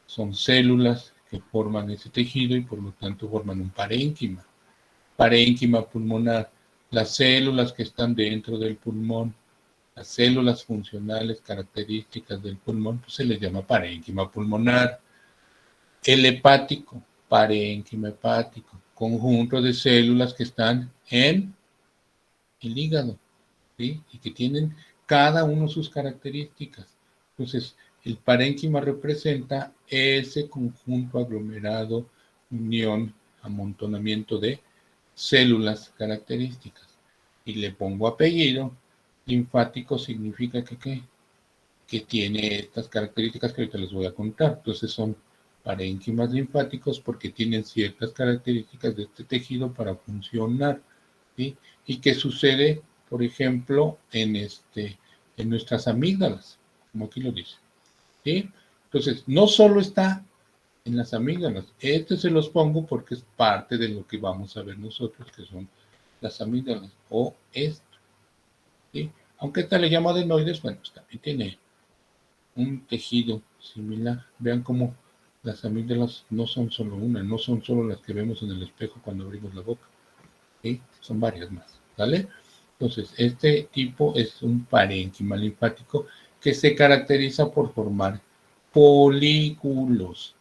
son células que forman ese tejido y por lo tanto forman un parénquima. Parénquima pulmonar, las células que están dentro del pulmón, las células funcionales características del pulmón, pues se les llama parénquima pulmonar. El hepático, parénquima hepático, conjunto de células que están en el hígado, ¿sí? Y que tienen cada uno sus características. Entonces, el parénquima representa ese conjunto aglomerado, unión, amontonamiento de células características. Y le pongo apellido, linfático significa que ¿qué? Que tiene estas características que ahorita les voy a contar. Entonces son parénquimas linfáticos porque tienen ciertas características de este tejido para funcionar, ¿sí? ¿Y qué sucede, por ejemplo, en nuestras amígdalas? Como aquí lo dice, ¿sí? Entonces, no solo está en las amígdalas, se los pongo porque es parte de lo que vamos a ver nosotros, que son las amígdalas, o esto, ¿sí? Aunque esta le llama adenoides, bueno, pues también tiene un tejido similar. Vean cómo las amígdalas no son solo una, no son solo las que vemos en el espejo cuando abrimos la boca, ¿sí? Son varias más, ¿vale? Entonces, este tipo es un parénquima linfático que se caracteriza por formar folículos.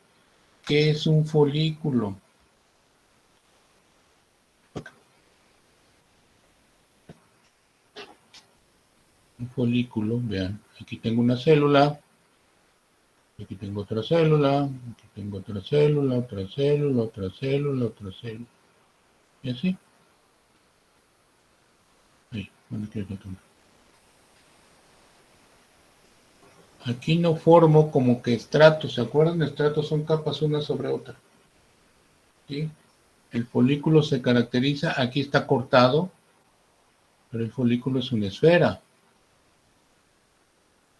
¿Qué es un folículo? Un folículo, vean, aquí tengo una célula, aquí tengo otra célula, aquí tengo otra célula, otra célula, otra célula, otra célula. Y así. Ahí, ¿dónde quieres que tome? Aquí no formo como que estratos, ¿se acuerdan? Estratos son capas una sobre otra. ¿Sí? El folículo se caracteriza, aquí está cortado, pero el folículo es una esfera.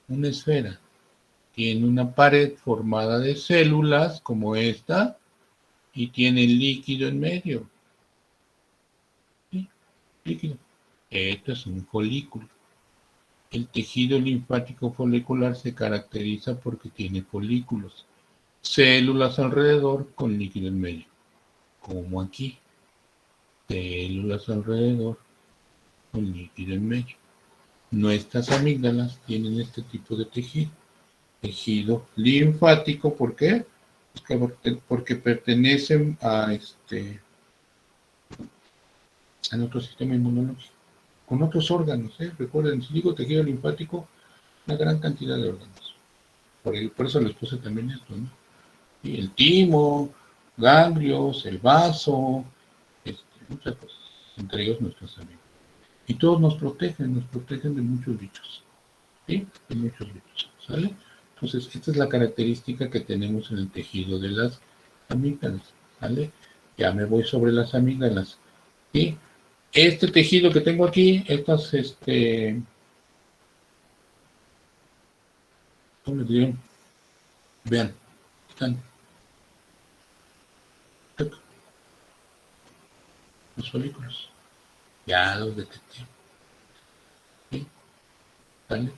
Una esfera. Tiene una pared formada de células como esta y tiene líquido en medio. ¿Sí? Líquido. Esto es un folículo. El tejido linfático folicular se caracteriza porque tiene folículos, células alrededor con líquido en medio, como aquí, células alrededor con líquido en medio. Nuestras amígdalas tienen este tipo de tejido linfático, ¿por qué? Porque pertenecen a al otro sistema inmunológico, con otros órganos, ¿eh? Recuerden, si digo tejido linfático, una gran cantidad de órganos. Por eso les puse también esto, ¿no? Y el timo, ganglios, el vaso, muchas cosas, entre ellos nuestras amígdalas. Y todos nos protegen de muchos bichos, ¿sí? De muchos bichos, ¿sale? Entonces, esta es la característica que tenemos en el tejido de las amígdalas. ¿vale? Ya me voy sobre las amígdalas, ¿sí? Este tejido que tengo aquí, estas, ¿cómo les digo? Vean, están los folículos, ya los detecté, ¿sí? ¿Vale?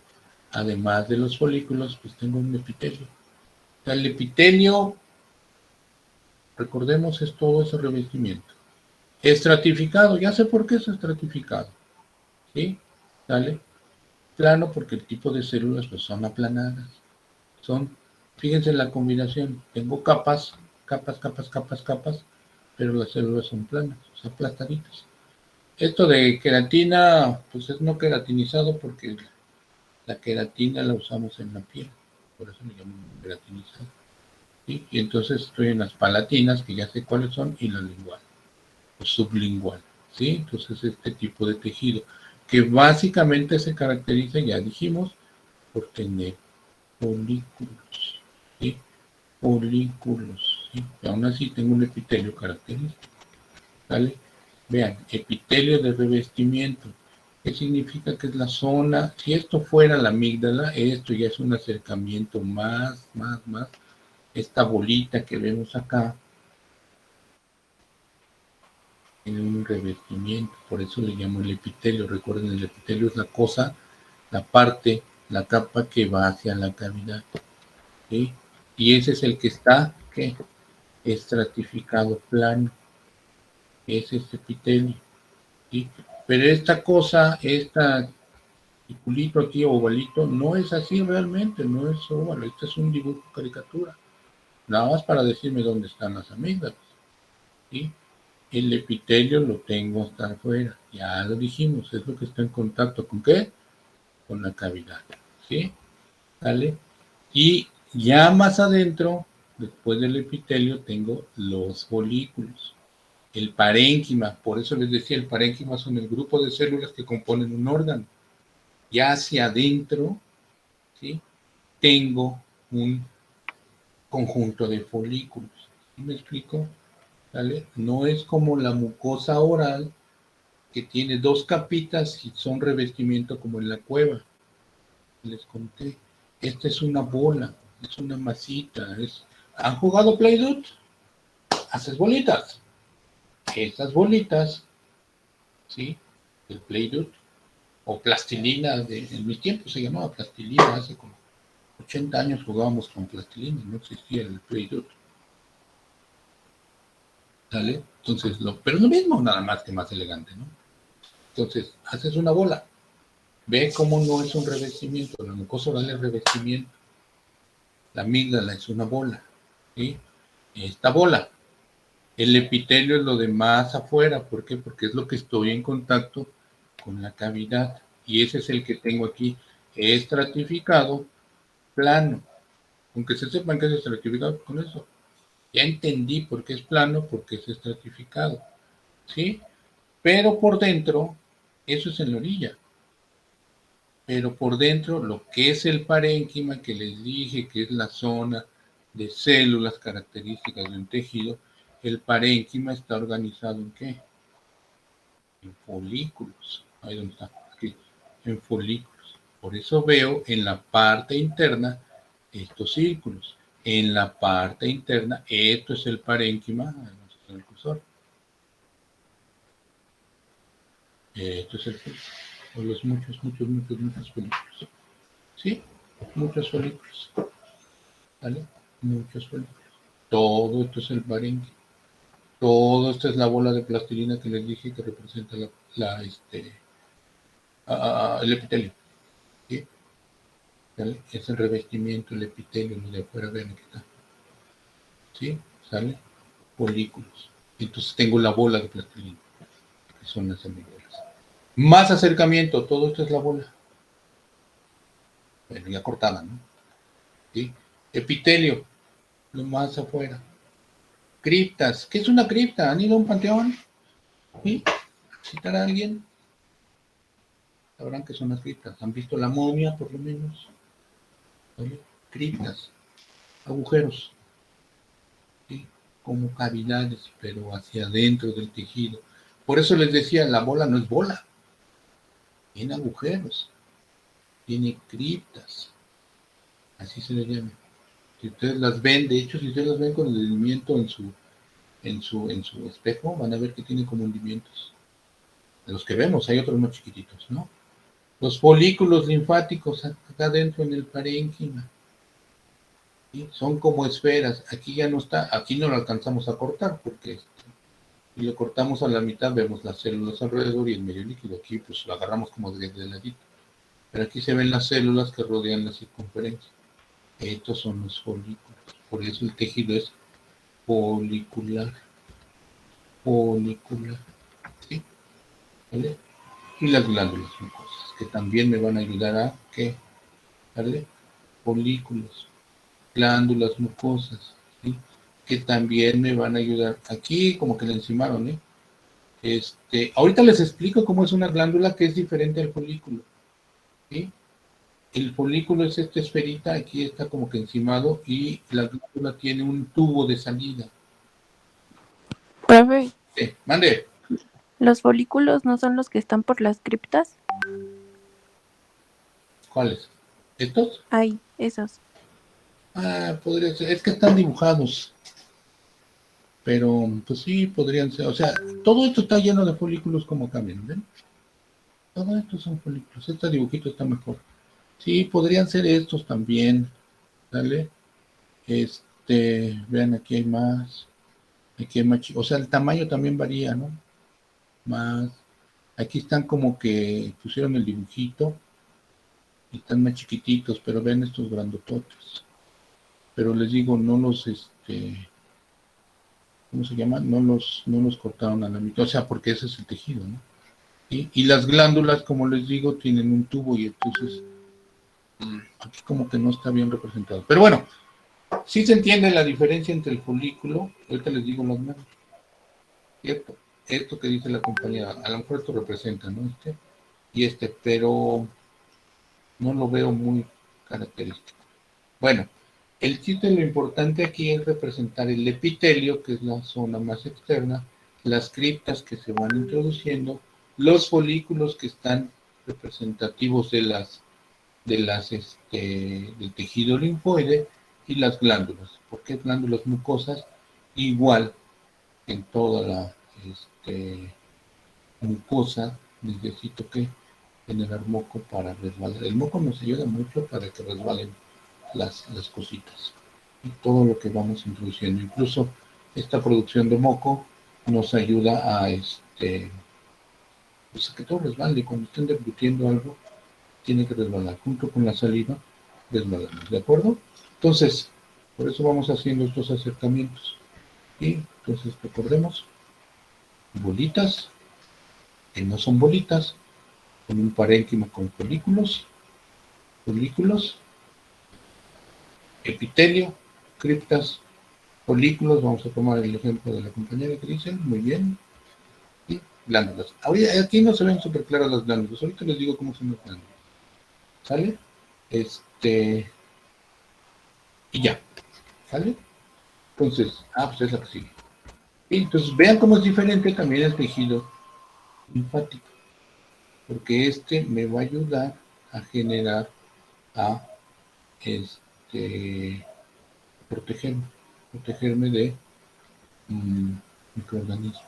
Además de los folículos, pues tengo un epitelio. El epitelio, recordemos, es todo ese revestimiento. Estratificado, ya sé por qué es estratificado, ¿sí? ¿Vale? Plano porque el tipo de células pues son aplanadas. Son, fíjense en la combinación, tengo capas, capas, capas, capas, capas, pero las células son planas, o sea, aplastaditas. Esto de queratina, pues es no queratinizado porque la queratina la usamos en la piel, por eso le llamamos queratinizado. ¿Sí? Y entonces estoy en las palatinas, que ya sé cuáles son, y la lingual, o sublingual. ¿Sí? Entonces este tipo de tejido, que básicamente se caracteriza, ya dijimos, por tener folículos. ¿Sí? Folículos. ¿Sí? Y aún así tengo un epitelio característico. ¿Vale? Vean, epitelio de revestimiento. ¿Qué significa? Que es la zona, si esto fuera la amígdala, esto ya es un acercamiento más. Esta bolita que vemos acá tiene un revestimiento, por eso le llamo el epitelio. Recuerden, el epitelio es la cosa, la parte, la capa que va hacia la cavidad, ¿sí? Y ese es el que está, ¿qué? Estratificado plano, ese es epitelio, ¿sí? Pero esta cosa, esta circulito aquí, ovalito, no es así realmente, no es óvalo, este es un dibujo caricatura, nada más para decirme dónde están las amígdalas, ¿sí? El epitelio lo tengo hasta afuera, ya lo dijimos, es lo que está en contacto con ¿qué? Con la cavidad, ¿sí? ¿Vale? Y ya más adentro, después del epitelio, tengo los folículos, el parénquima, por eso les decía, el parénquima son el grupo de células que componen un órgano. Ya hacia adentro, ¿sí? Tengo un conjunto de folículos. ¿Sí me explico? ¿Vale? No es como la mucosa oral, que tiene dos capitas y son revestimiento como en la cueva. Les conté. Esta es una bola, es una masita. ¿Han jugado Play-Doh? Haces bolitas. Estas bolitas, ¿sí? El Play-Doh o plastilina, en mis tiempos se llamaba plastilina, hace como 80 años jugábamos con plastilina, no existía el Play-Doh. ¿Sale? Entonces, pero es lo mismo, nada más que más elegante, ¿no? Entonces, haces una bola. Ve cómo no es un revestimiento, la mucosa oral es revestimiento. La amígdala es una bola, ¿sí? Esta bola. El epitelio es lo de más afuera, ¿por qué? Porque es lo que estoy en contacto con la cavidad. Y ese es el que tengo aquí, estratificado, plano. Aunque se sepan que es estratificado con eso. Ya entendí por qué es plano, porque es estratificado, ¿sí? Pero por dentro, eso es en la orilla. Pero por dentro, lo que es el parénquima, que les dije que es la zona de células características de un tejido, el parénquima está organizado en ¿qué? En folículos. Ahí donde está, aquí, en folículos. Por eso veo en la parte interna estos círculos. En la parte interna, esto es el parénquima, en el cursor. Esto es el folículo. O los muchos folículos. ¿Sí? Muchos folículos. ¿Vale? Muchos folículos. Todo esto es el parénquima. Todo esto es la bola de plastilina que les dije que representa el epitelio. ¿Sí? ¿Sale? Es el revestimiento, el epitelio, lo de afuera, vean aquí está. ¿Sí? ¿Sale? Folículos. Entonces tengo la bola de plastilina, que son las amígdalas. Más acercamiento, todo esto es la bola. Bueno, ya cortada, ¿no? ¿Sí? Epitelio, lo más afuera. Criptas. ¿Qué es una cripta? ¿Han ido a un panteón? ¿Sí? ¿Citar a alguien? Sabrán que son las criptas. ¿Han visto la momia, por lo menos? ¿Vale? Criptas. Agujeros. ¿Sí? como cavidades, pero hacia adentro del tejido. Por eso les decía, la bola no es bola, tiene agujeros, tiene criptas, así se le llama. Si ustedes las ven, de hecho, si ustedes las ven con el hundimiento en su espejo, van a ver que tiene como hundimientos. De los que vemos, hay otros más chiquititos, ¿no? Los folículos linfáticos acá adentro en el parénquima, ¿sí? Son como esferas. Aquí ya no está, aquí no lo alcanzamos a cortar, porque si lo cortamos a la mitad, vemos las células alrededor y el medio líquido. Aquí pues lo agarramos como de ladito. Pero aquí se ven las células que rodean la circunferencia. Estos son los folículos. Por eso el tejido es folicular. Folicular. ¿Sí? ¿Vale? Y las glándulas mucosas, que también me van a ayudar a, ¿qué? ¿Vale? Folículos, glándulas mucosas, ¿sí? Que también me van a ayudar. Aquí como que le encimaron, ¿eh? Ahorita les explico cómo es una glándula que es diferente al folículo, ¿sí? El folículo es esta esferita, aquí está como que encimado, y la glándula tiene un tubo de salida. Profe, Mande. ¿los folículos no son los que están por las criptas? ¿Cuáles? ¿Estos? Ay, esos. Ah, podría ser, es que están dibujados. Pero, pues sí, podrían ser. O sea, todo esto está lleno de folículos como cambian, ¿ven? Todo esto son folículos. Este dibujito está mejor. Sí, podrían ser estos también. ¿Sale? Vean, aquí hay más. Aquí hay más. O sea, el tamaño también varía, ¿no? Más. Aquí están como que pusieron el dibujito. Y están más chiquititos, pero vean estos grandototes. Pero les digo, no los, ¿cómo se llama? No los cortaron a la mitad, o sea, porque ese es el tejido, ¿no? ¿Sí? Y las glándulas, como les digo, tienen un tubo y entonces aquí como que no está bien representado. Pero bueno, sí se entiende la diferencia entre el folículo, ahorita les digo las manos, ¿cierto? Esto que dice la compañera, a lo mejor esto representa, ¿no? Y pero no lo veo muy característico. Bueno, el chiste, lo importante aquí es representar el epitelio, que es la zona más externa, las criptas que se van introduciendo, los folículos que están representativos del tejido linfoide y las glándulas. ¿Por qué glándulas mucosas? Igual en toda la mucosa, necesito que generar moco para resbalar. El moco nos ayuda mucho para que resbalen las cositas y todo lo que vamos introduciendo. Incluso esta producción de moco nos ayuda a pues a que todo resbale. Cuando estén deglutiendo algo, tiene que resbalar. Junto con la saliva, resbalamos. ¿De acuerdo? Entonces, por eso vamos haciendo estos acercamientos. Y entonces recordemos, bolitas, que no son bolitas, con un parénquima con folículos, epitelio, criptas, folículos, vamos a tomar el ejemplo de la compañera que dice, muy bien, y glándulas. Ahorita, aquí no se ven súper claras las glándulas, ahorita les digo cómo son las glándulas. ¿Sale? Y ya, ¿sale? Entonces, pues es la que sigue. Y entonces vean cómo es diferente también el tejido linfático, porque me va a ayudar a generar, a protegerme de microorganismos.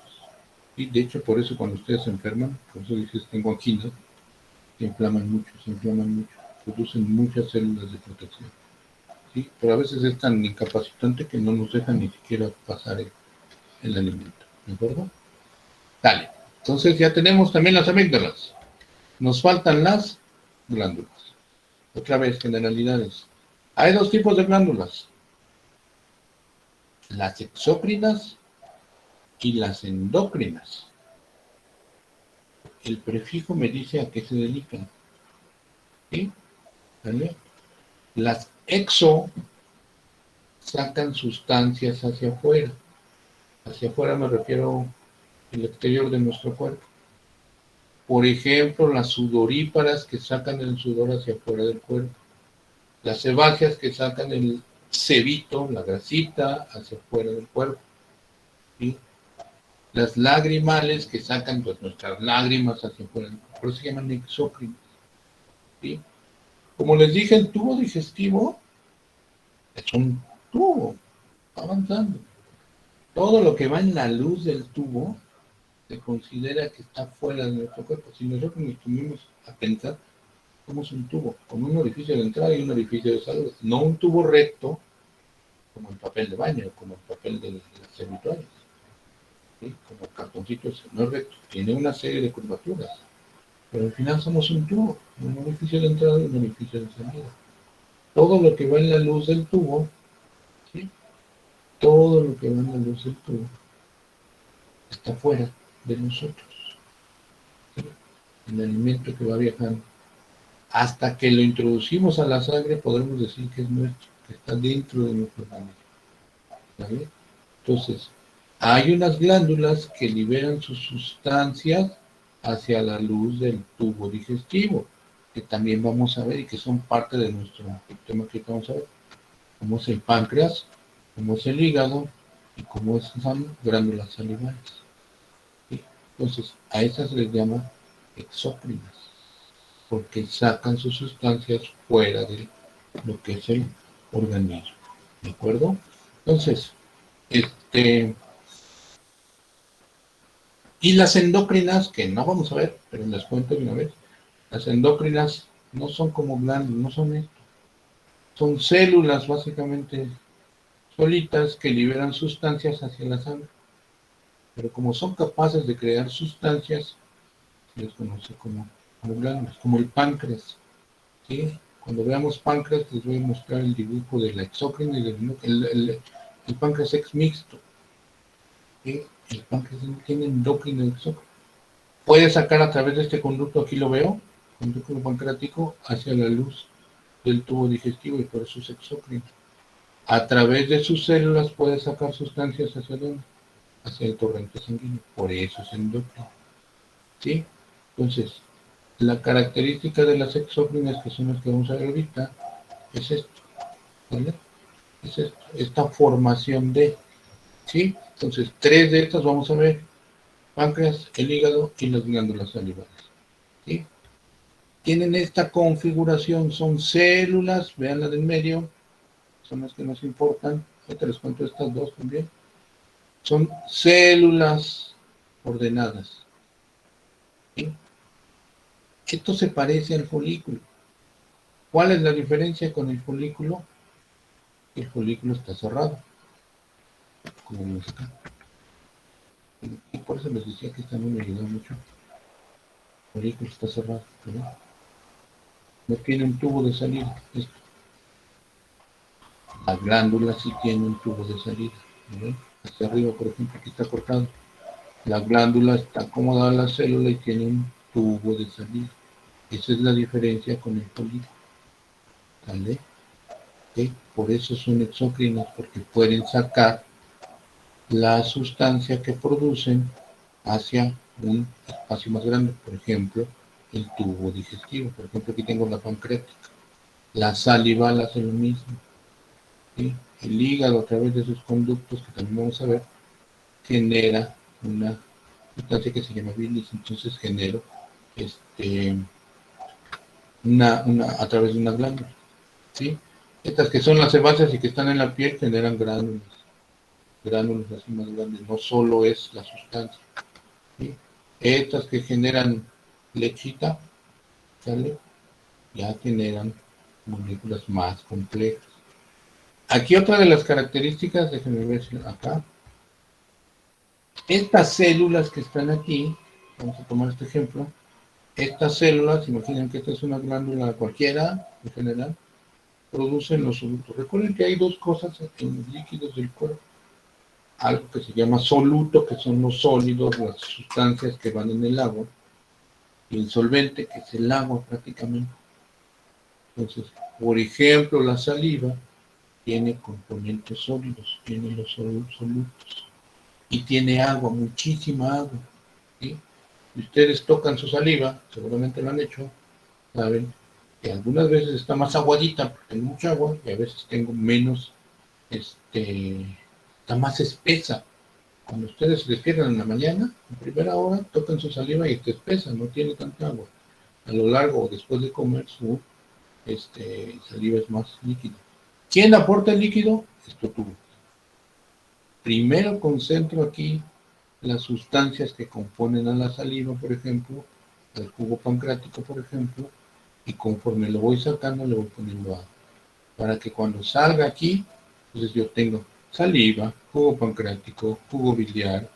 Y de hecho, por eso cuando ustedes se enferman, por eso dices, tengo anginas, se inflaman mucho, producen muchas células de protección. ¿Sí? Pero a veces es tan incapacitante que no nos dejan ni siquiera pasar el alimento. ¿De acuerdo? Dale. Entonces ya tenemos también las amígdalas. Nos faltan las glándulas. Otra vez, generalidades. Hay dos tipos de glándulas. Las exócrinas y las endócrinas. El prefijo me dice a qué se dedican. ¿Sí? ¿Vale? Las exo sacan sustancias hacia afuera. Hacia afuera me refiero al exterior de nuestro cuerpo. Por ejemplo, las sudoríparas que sacan el sudor hacia afuera del cuerpo. Las sebáceas que sacan el sebito, la grasita, hacia afuera del cuerpo. ¿sí? Las lagrimales que sacan pues nuestras lágrimas hacia afuera, por eso se llaman exócrinas, ¿sí? Como les dije, el tubo digestivo es un tubo, va avanzando. Todo lo que va en la luz del tubo se considera que está fuera de nuestro cuerpo. Si nosotros nos ponemos a pensar, somos un tubo, con un orificio de entrada y un orificio de salida, no un tubo recto, como el papel de baño, como el papel de las habituales, ¿sí? Como el cartoncito ese, no es recto, tiene una serie de curvaturas, pero al final somos un tubo, un orificio de entrada y un orificio de salida. Todo lo que va en la luz del tubo, ¿sí? Todo lo que va en la luz del tubo está fuera de nosotros, ¿sí? El alimento que va viajando. Hasta que lo introducimos a la sangre, podemos decir que es nuestro, que está dentro de nuestro organismo, ¿vale? Entonces, hay unas glándulas que liberan sus sustancias hacia la luz del tubo digestivo, que también vamos a ver y que son parte de nuestro tema que vamos a ver, como es el páncreas, como es el hígado y como son glándulas salivales, ¿sí? Entonces, a esas se les llama exócrinas, porque sacan sus sustancias fuera de lo que es el organismo, ¿de acuerdo? Entonces, y las endócrinas, que no vamos a ver, pero les cuento de una vez, las endócrinas no son como glándulas, no son esto, son células básicamente solitas que liberan sustancias hacia la sangre, pero como son capaces de crear sustancias, se les conoce como glándulas, como el páncreas, ¿sí? Cuando veamos páncreas, les voy a mostrar el dibujo de la exócrina y el páncreas es mixto, ¿sí? El páncreas tiene endocrina y exócrina. Puede sacar a través de este conducto, aquí lo veo, conducto pancreático, hacia la luz del tubo digestivo y por eso es exócrino. A través de sus células puede sacar sustancias hacia el torrente sanguíneo, por eso es endocrino, ¿sí? Entonces, la característica de las exócrinas, que son las que vamos a ver ahorita, es esto, ¿vale? Es esto, esta formación de, ¿sí? Entonces, 3 de estas vamos a ver: páncreas, el hígado y las glándulas salivales, ¿sí? Tienen esta configuración, son células, vean la del medio, son las que nos importan, ahorita les cuento estas dos también, son células ordenadas, ¿sí? Esto se parece al folículo. ¿Cuál es la diferencia con el folículo? El folículo está cerrado, como vemos acá. Y por eso les decía que esta no me ayudó mucho. El folículo está cerrado, ¿verdad? No tiene un tubo de salida. La glándula sí tiene un tubo de salida, ¿verdad? Hacia arriba, por ejemplo, aquí está cortado. La glándula está acomodada en la célula y tiene un tubo de salida. Esa es la diferencia con el folículo, ¿vale? ¿Okay? Por eso son exócrinas, porque pueden sacar la sustancia que producen hacia un espacio más grande, por ejemplo, el tubo digestivo. Por ejemplo, aquí tengo la pancreática. La salival hace lo mismo, ¿sí? El hígado, a través de sus conductos, que también vamos a ver, genera una sustancia que se llama bilis, entonces genera a través de una glándula, ¿sí? Estas que son las sebáceas y que están en la piel generan gránulos así más grandes, no solo es la sustancia, ¿sí? Estas que generan lechita, ¿sale? Ya generan moléculas más complejas. Aquí otra de las características, déjenme ver acá, estas células que están aquí, vamos a tomar este ejemplo, estas células, imaginen que esta es una glándula cualquiera, en general, producen los solutos. Recuerden que hay dos cosas en los líquidos del cuerpo. Algo que se llama soluto, que son los sólidos, las sustancias que van en el agua, y el solvente, que es el agua prácticamente. Entonces, por ejemplo, la saliva tiene componentes sólidos, tiene los solutos, y tiene agua, muchísima agua, ¿sí? Si ustedes tocan su saliva, seguramente lo han hecho, saben que algunas veces está más aguadita porque tengo mucha agua y a veces tengo menos, está más espesa, Cuando ustedes se despiertan en la mañana, en primera hora, tocan su saliva y está espesa, no tiene tanta agua. A lo largo o después de comer, su saliva es más líquida. ¿Quién aporta el líquido? Tú. Primero concentro aquí las sustancias que componen a la saliva, por ejemplo, al jugo pancreático, por ejemplo, y conforme lo voy sacando, le voy poniendo agua. Para que cuando salga aquí, entonces yo tengo saliva, jugo pancreático, jugo biliar,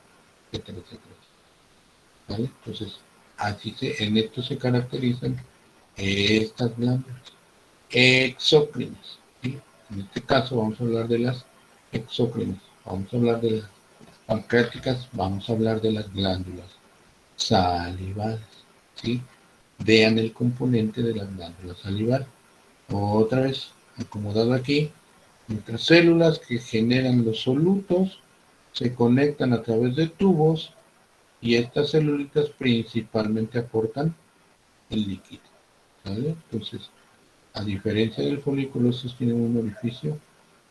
etcétera, etcétera. ¿Vale? Entonces, en esto se caracterizan estas glándulas exócrinas. ¿Sí? En este caso vamos a hablar de las exócrinas, vamos a hablar de las pancreáticas, vamos a hablar de las glándulas salivales. ¿Sí? Vean el componente de las glándulas salivales. Otra vez, acomodado aquí, nuestras células que generan los solutos se conectan a través de tubos y estas celulitas principalmente aportan el líquido. ¿Vale? Entonces, a diferencia del folículo, estos tienen un orificio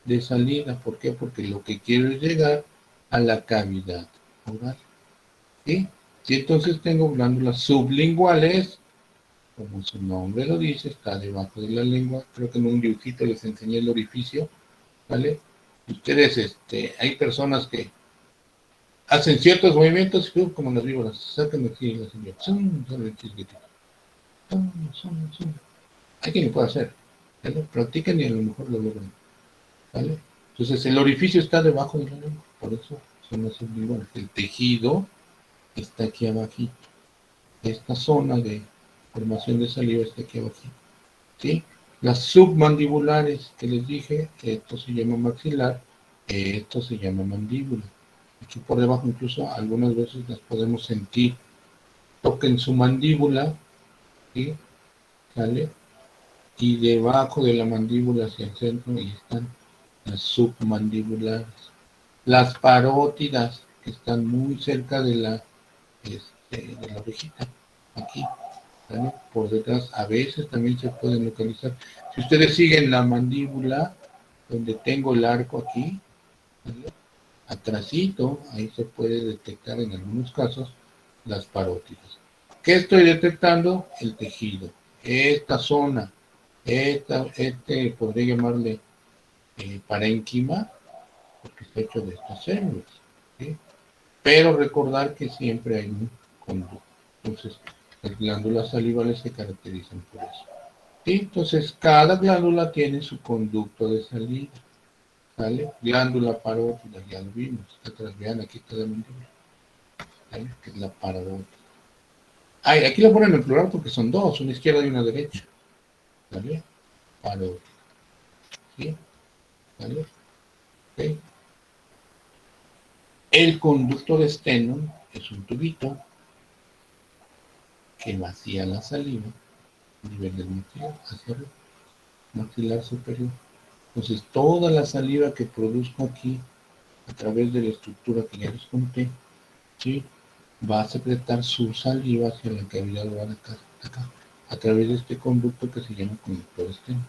de salida. ¿Por qué? Porque lo que quiero es llegar a la cavidad oral. ¿Sí? Si entonces tengo glándulas sublinguales, como su nombre lo dice, está debajo de la lengua. Creo que en un dibujito les enseñé el orificio, ¿vale? Ustedes, hay personas que hacen ciertos movimientos, como las víboras, sacan aquí las víboras, hay quien lo puede hacer, ¿vale? Practiquen y a lo mejor lo logran, ¿vale? Entonces el orificio está debajo de la lengua, por eso son las sublinguales. El tejido está aquí abajito. Esta zona de formación de saliva está aquí abajito, ¿sí? Las submandibulares que les dije, esto se llama maxilar, esto se llama mandíbula. Aquí por debajo incluso algunas veces las podemos sentir. Toquen su mandíbula, ¿sí? ¿Sale? Y debajo de la mandíbula hacia el centro, ahí están las submandibulares. Las parótidas, que están muy cerca de la orejita, aquí, ¿vale? Por detrás, a veces también se pueden localizar. Si ustedes siguen la mandíbula, donde tengo el arco aquí, ¿vale? Atrasito, ahí se puede detectar en algunos casos las parótidas. ¿Qué estoy detectando? El tejido. Esta zona, podría llamarle parénquima, porque está hecho de estas células, ¿sí? Pero recordar que siempre hay un conducto. Entonces, las glándulas salivales se caracterizan por eso. ¿Sí? Entonces, cada glándula tiene su conducto de salida. ¿Vale? Glándula parótida, ya lo vimos. Atrás, vean, aquí está la mandíbula. ¿Vale? Que es la parótida. Aquí lo ponen en plural porque son dos, una izquierda y una derecha. ¿Vale? Parótida. ¿Sí? ¿Vale? ¿Okay? El conducto de Stennon es un tubito que vacía la saliva a nivel del maxilar, hacia arriba, maxilar superior. Entonces, toda la saliva que produzco aquí, a través de la estructura que ya les conté, ¿sí? Va a secretar su saliva hacia la cavidad oral acá, a través de este conducto que se llama conducto de Stennon.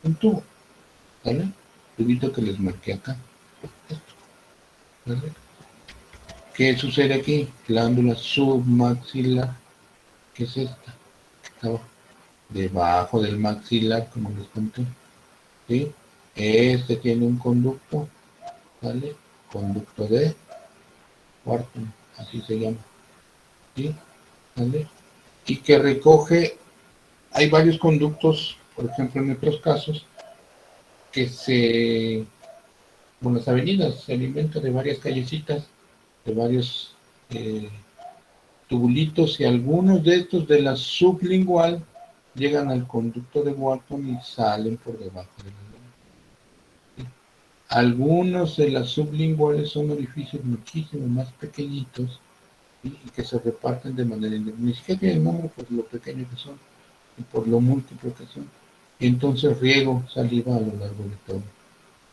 Un tubo, ¿vale? Tubito que les marqué acá. Esto, ¿vale? ¿Qué sucede aquí? Glándula submaxilar, ¿qué es esta? Abajo, debajo del maxilar, como les conté, ¿sí? Este tiene un conducto, ¿vale? Conducto de Wharton, así se llama, ¿sí? ¿Vale? Y que recoge, hay varios conductos, por ejemplo, en nuestros casos, que por las avenidas se alimenta de varias callecitas, de varios tubulitos, y algunos de estos de la sublingual llegan al conducto de Wharton y salen por debajo de la lengua. ¿Sí? Algunos de las sublinguales son orificios muchísimo más pequeñitos, ¿sí? Y que se reparten de manera independiente. Ni siquiera tienen nombre por lo pequeño que son y por lo múltiplo que son. Y entonces riego saliva a lo largo de todo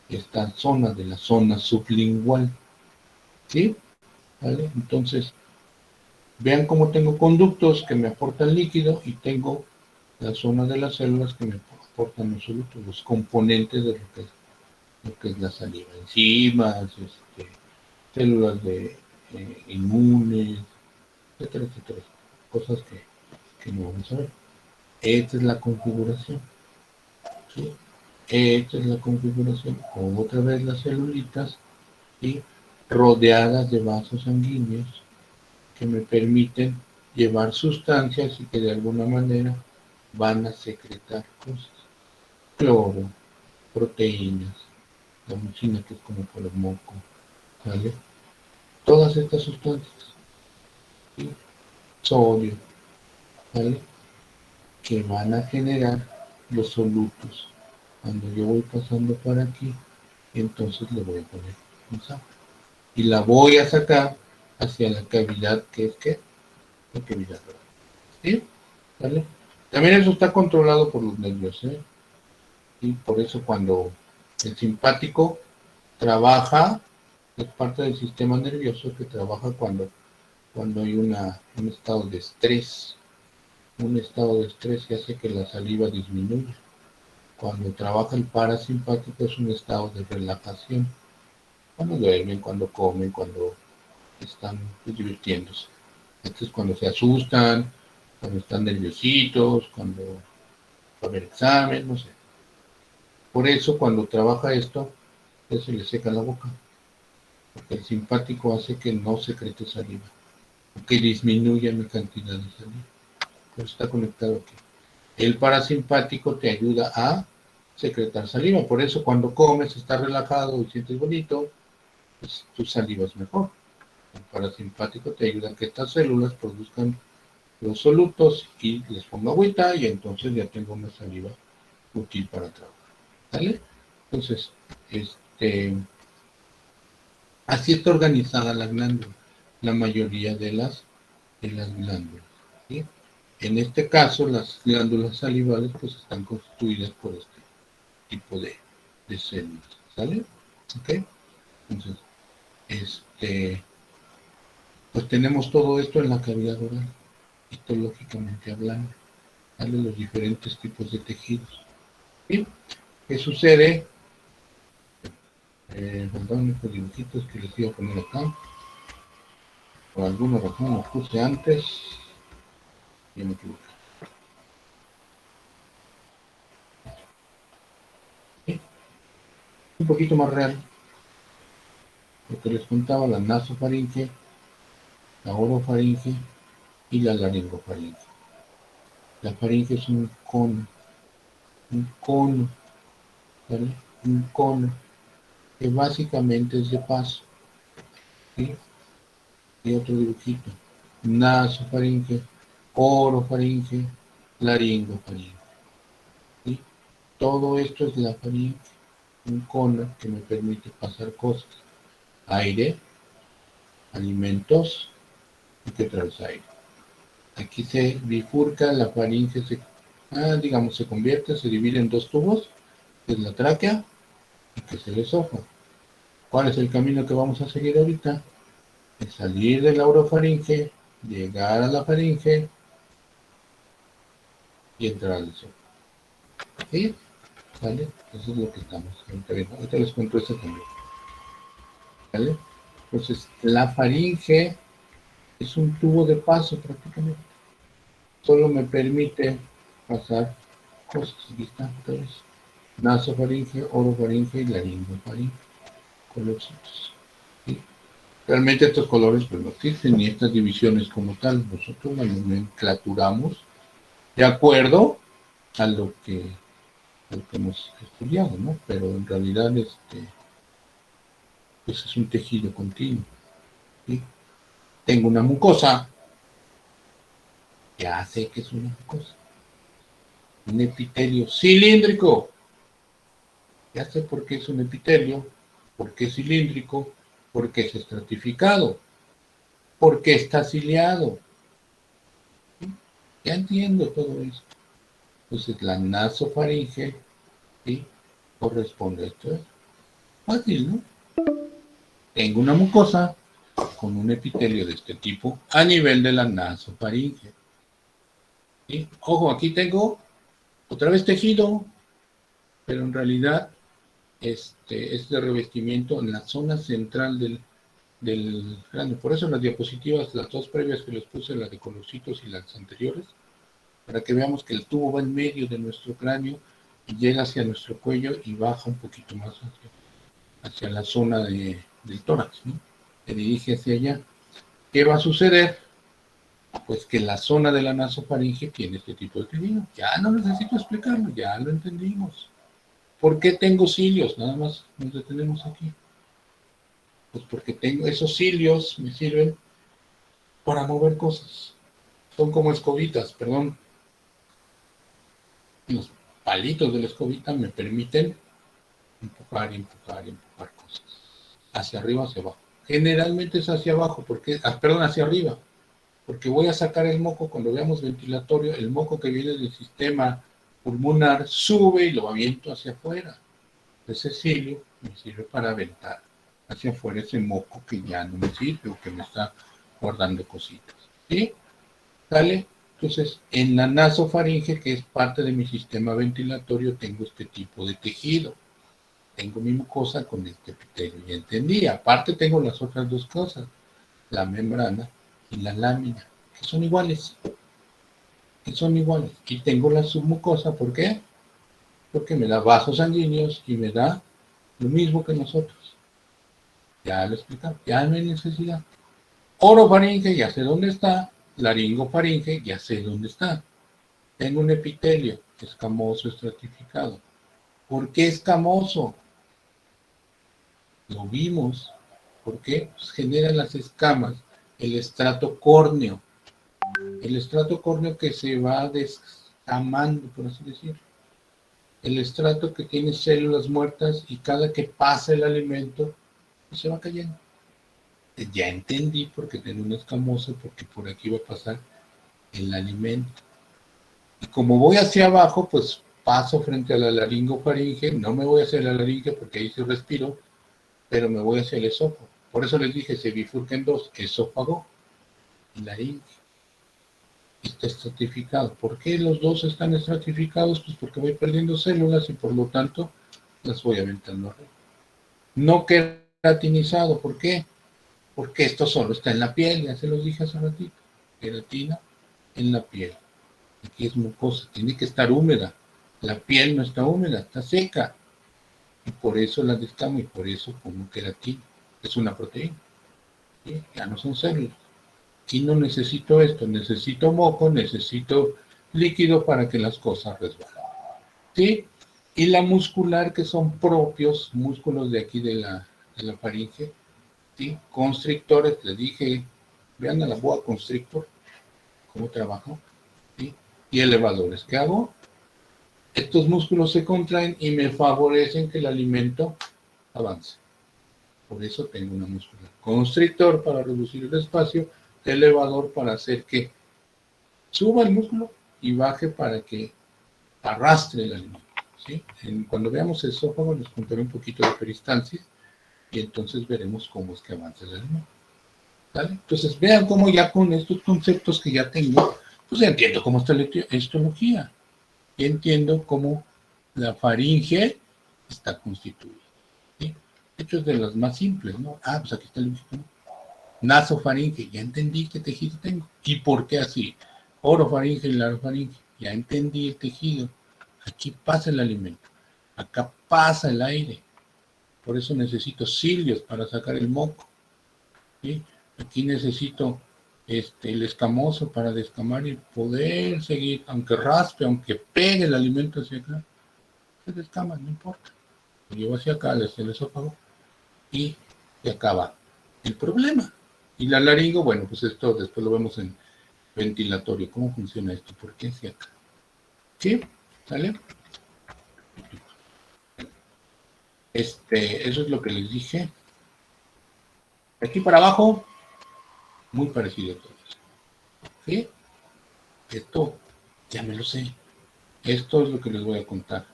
esta zona, de la zona sublingual. ¿Sí? ¿Vale? Entonces, vean cómo tengo conductos que me aportan líquido y tengo la zona de las células que me aportan los solutos, los componentes de lo que es la saliva, enzimas, células de inmunes, etcétera, etcétera. Cosas que no vamos a ver. Esta es la configuración. ¿Sí? Esta es la configuración. Otra vez las celulitas, ¿sí? Rodeadas de vasos sanguíneos que me permiten llevar sustancias y que de alguna manera van a secretar cosas. Cloro, proteínas, la mucina que es como por el moco, ¿vale? Todas estas sustancias, ¿sí? Sodio, ¿vale? Que van a generar los solutos. Cuando yo voy pasando por aquí, entonces le voy a poner un saco. Y la voy a sacar hacia la cavidad que es ¿qué? La cavidad oral. ¿Sí? ¿Vale? También eso está controlado por los nervios, ¿eh? Y por eso cuando el simpático trabaja, es parte del sistema nervioso que trabaja cuando hay un estado de estrés. Un estado de estrés que hace que la saliva disminuya. Cuando trabaja el parasimpático es un estado de relajación. Cuando duermen, cuando comen, cuando están divirtiéndose. Esto es cuando se asustan, cuando están nerviositos, cuando va a haber examen, no sé. Por eso cuando trabaja esto, se le seca la boca. Porque el simpático hace que no secrete saliva. Que disminuya mi cantidad de saliva. Pero está conectado aquí. El parasimpático te ayuda a secretar saliva. Por eso cuando comes, estás relajado y sientes bonito, pues tu saliva es mejor. El parasimpático te ayuda a que estas células produzcan los solutos y les pongo agüita y entonces ya tengo una saliva útil para trabajar. ¿Vale? Entonces, así está organizada la glándula, la mayoría de las glándulas. ¿Sí? En este caso, las glándulas salivales pues están constituidas por este tipo de células. ¿Sale? ¿Ok? Entonces, pues tenemos todo esto en la cavidad oral, histológicamente hablando, ¿vale? Los diferentes tipos de tejidos. ¿Sí? ¿Qué sucede? Perdón, estos dibujitos que les iba a poner acá. Por alguna razón los puse antes. Y me equivoqué. ¿Sí? Un poquito más real. Lo que les contaba, la nasofaringe, la orofaringe y la laringofaringe. La faringe es un cono, ¿vale? Un cono que básicamente es de paso. ¿Sí? Y otro dibujito. Nasofaringe, orofaringe, laringofaringe. ¿Sí? Todo esto es la faringe, un cono que me permite pasar cosas. Aire, alimentos y que trae aire. Aquí se bifurca, la faringe se convierte, se divide en dos tubos, que es la tráquea y que es el esófago. ¿Cuál es el camino que vamos a seguir ahorita? Es salir de la orofaringe, llegar a la faringe y entrar al esófago. ¿Sí? ¿Vale? Eso es lo que estamos ahorita viendo. Ahorita les cuento eso también. ¿Vale? Entonces, la faringe es un tubo de paso prácticamente. Solo me permite pasar cosas. Aquí están todos. Nasofaringe, orofaringe y laringofaringe. Colorcitos. ¿Sí? Realmente estos colores pues no existen ni estas divisiones como tal. Nosotros las nomenclaturamos de acuerdo a lo que hemos estudiado, ¿no? Pero en realidad pues es un tejido continuo. ¿Sí? Tengo una mucosa, ya sé que es una mucosa. Un epitelio cilíndrico. Ya sé por qué es un epitelio, por qué es cilíndrico, por qué es estratificado, por qué está ciliado. ¿Sí? Ya entiendo todo esto. Entonces la nasofaringe, ¿sí? Corresponde a esto. Es fácil, ¿no? Tengo una mucosa con un epitelio de este tipo a nivel de la nasofaringe. ¿Sí? Ojo, aquí tengo otra vez tejido, pero en realidad este revestimiento en la zona central de del cráneo. Por eso las diapositivas, las dos previas que les puse, las de colorcitos y las anteriores, para que veamos que el tubo va en medio de nuestro cráneo y llega hacia nuestro cuello y baja un poquito más hacia la zona del tórax, ¿no? Se dirige hacia allá. ¿Qué va a suceder? Pues que la zona de la nasofaringe tiene este tipo de tejido. Ya no necesito explicarlo, ya lo entendimos. ¿Por qué tengo cilios? Nada más nos detenemos aquí. Pues porque tengo esos cilios, me sirven para mover cosas. Son como escobitas, perdón. Los palitos de la escobita me permiten empujar cosas. Hacia arriba, hacia abajo. Generalmente es hacia abajo, hacia arriba. Porque voy a sacar el moco, cuando veamos ventilatorio, el moco que viene del sistema pulmonar sube y lo aviento hacia afuera. Ese cilio me sirve para aventar hacia afuera ese moco que ya no me sirve o que me está guardando cositas. ¿Sí? ¿Sale? Entonces, en la nasofaringe, que es parte de mi sistema ventilatorio, tengo este tipo de tejido. Tengo mi mucosa con este epitelio, ya entendí. Aparte tengo las otras dos cosas, la membrana y la lámina, que son iguales. Y tengo la submucosa, ¿por qué? Porque me da vasos sanguíneos y me da lo mismo que nosotros. Ya lo he explicado, ya no hay necesidad. Orofaringe, ya sé dónde está. Laringofaringe, ya sé dónde está. Tengo un epitelio escamoso estratificado. ¿Por qué escamoso? Lo vimos. ¿Por qué? Pues genera las escamas el estrato córneo. El estrato córneo que se va descamando, por así decirlo. El estrato que tiene células muertas y cada que pasa el alimento, pues se va cayendo. Ya entendí por qué tengo un escamoso, porque por aquí va a pasar el alimento. Y como voy hacia abajo, pues paso frente a la laringofaringe, no me voy hacia la laringe porque ahí sí respiro, pero me voy hacia el esófago. Por eso les dije, se bifurca en dos, esófago y laringe. Está estratificado. ¿Por qué los dos están estratificados? Pues porque voy perdiendo células y por lo tanto las voy aventando arriba. No queratinizado, ¿por qué? Porque esto solo está en la piel, ya se los dije hace ratito. Queratina en la piel. Aquí es mucosa, tiene que estar húmeda. La piel no está húmeda, está seca. Y por eso la descamo y por eso como queratina. Es una proteína. ¿Sí? Ya no son células. Aquí no necesito esto, necesito moco, necesito líquido para que las cosas resbalen. ¿Sí? Y la muscular, que son propios músculos de aquí de la faringe, ¿sí? Constrictores, les dije, vean a la boa constrictor, cómo trabajo, ¿sí? Y elevadores. ¿Qué hago? Estos músculos se contraen y me favorecen que el alimento avance. Por eso tengo una muscular. Constrictor para reducir el espacio, elevador para hacer que suba el músculo y baje para que arrastre el alimento. ¿Sí? Cuando veamos el esófago les contaré un poquito de peristalsis y entonces veremos cómo es que avanza el alimento. ¿Vale? Entonces vean cómo ya con estos conceptos que ya tengo, pues ya entiendo cómo está la histología. Ya entiendo cómo la faringe está constituida. ¿Sí? De hecho es de las más simples, ¿no? Ah, pues aquí está el músculo. Nasofaringe, ya entendí qué tejido tengo. ¿Y por qué así? Orofaringe y larofaringe, ya entendí el tejido. Aquí pasa el alimento, acá pasa el aire. Por eso necesito cilios para sacar el moco. ¿Sí? Aquí necesito el escamoso para descamar y poder seguir, aunque raspe, aunque pegue el alimento hacia acá. Se descama, no importa. Lo llevo hacia acá, hacia el esófago y se acaba el problema. Y la laringo, bueno, pues esto después lo vemos en ventilatorio. ¿Cómo funciona esto? ¿Por qué hacia acá? ¿Sí? ¿Sale? Eso es lo que les dije. Aquí para abajo, muy parecido a todo eso. ¿Sí? Esto ya me lo sé. Esto es lo que les voy a contar.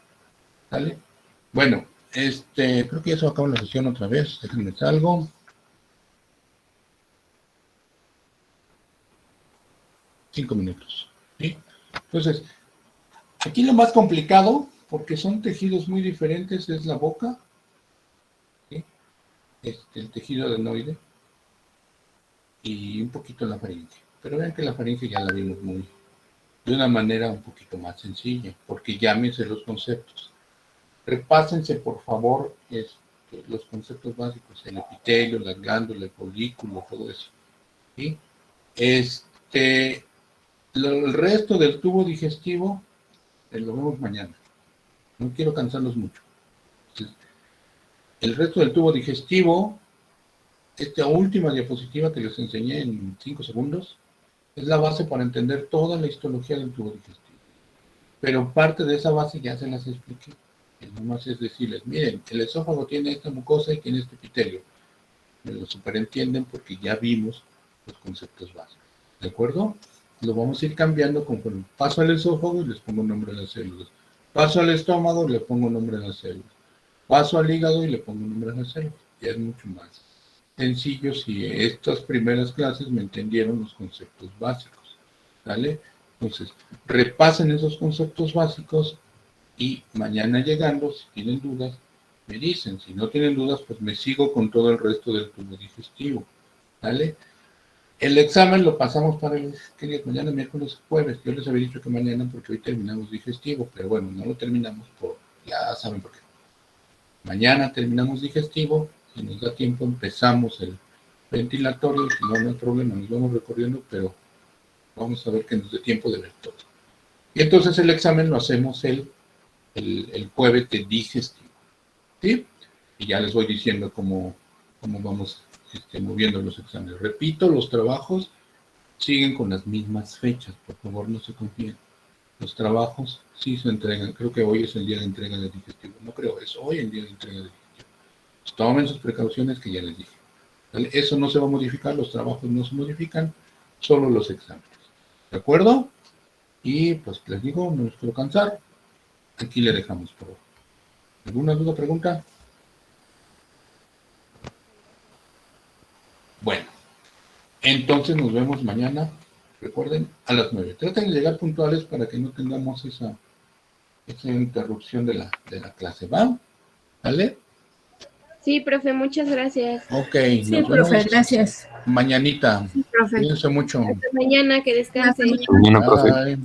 ¿Sale? Bueno, creo que ya se acaba la sesión otra vez. Déjenme salgo. Cinco minutos. ¿Sí? Entonces, aquí lo más complicado, porque son tejidos muy diferentes, es la boca, ¿sí? El tejido adenoide, y un poquito la faringe. Pero vean que la faringe ya la vimos de una manera un poquito más sencilla, porque llámense los conceptos. Repásense, por favor, los conceptos básicos, el epitelio, las glándulas, el folículo, todo eso. ¿Sí? El resto del tubo digestivo lo vemos mañana. No quiero cansarlos mucho. El resto del tubo digestivo, esta última diapositiva que les enseñé en 5 segundos, es la base para entender toda la histología del tubo digestivo. Pero parte de esa base ya se las expliqué. Nomás es decirles, miren, el esófago tiene esta mucosa y tiene este epitelio. Me lo superentienden porque ya vimos los conceptos básicos. ¿De acuerdo? Lo vamos a ir cambiando conforme paso al esófago y les pongo nombre a las células. Paso al estómago y le pongo nombre a las células. Paso al hígado y le pongo nombre a las células. Ya es mucho más sencillo si estas primeras clases me entendieron los conceptos básicos. ¿Vale? Entonces, repasen esos conceptos básicos y mañana llegando, si tienen dudas, me dicen. Si no tienen dudas, pues me sigo con todo el resto del tubo digestivo. ¿Vale? El examen lo pasamos para mañana, miércoles, jueves. Yo les había dicho que mañana porque hoy terminamos digestivo, pero bueno, no lo terminamos ya saben por qué. Mañana terminamos digestivo, si nos da tiempo empezamos el ventilatorio, si no, no hay problema, nos vamos recorriendo, pero vamos a ver que nos dé tiempo de ver todo. Y entonces el examen lo hacemos el jueves de digestivo, ¿sí? Y ya les voy diciendo cómo vamos moviendo los exámenes. Repito, los trabajos siguen con las mismas fechas, por favor no se confíen. Los trabajos sí se entregan, creo que hoy es el día de entrega de digestivo, no creo, es hoy el día de entrega de digestivo. Pues tomen sus precauciones que ya les dije. ¿Vale? Eso no se va a modificar, los trabajos no se modifican, solo los exámenes. ¿De acuerdo? Y pues les digo, no los quiero cansar, aquí le dejamos por favor. ¿Alguna duda, pregunta? Bueno, entonces nos vemos mañana, recuerden, a las 9. Traten de llegar puntuales para que no tengamos esa interrupción de la clase, ¿va? ¿Vale? Sí, profe, muchas gracias. Ok, Sí, nos profe, vemos gracias. mañanita. Profe. Cuídense mucho. Hasta mañana, que descanse. Hasta Mañana, profe. Bye.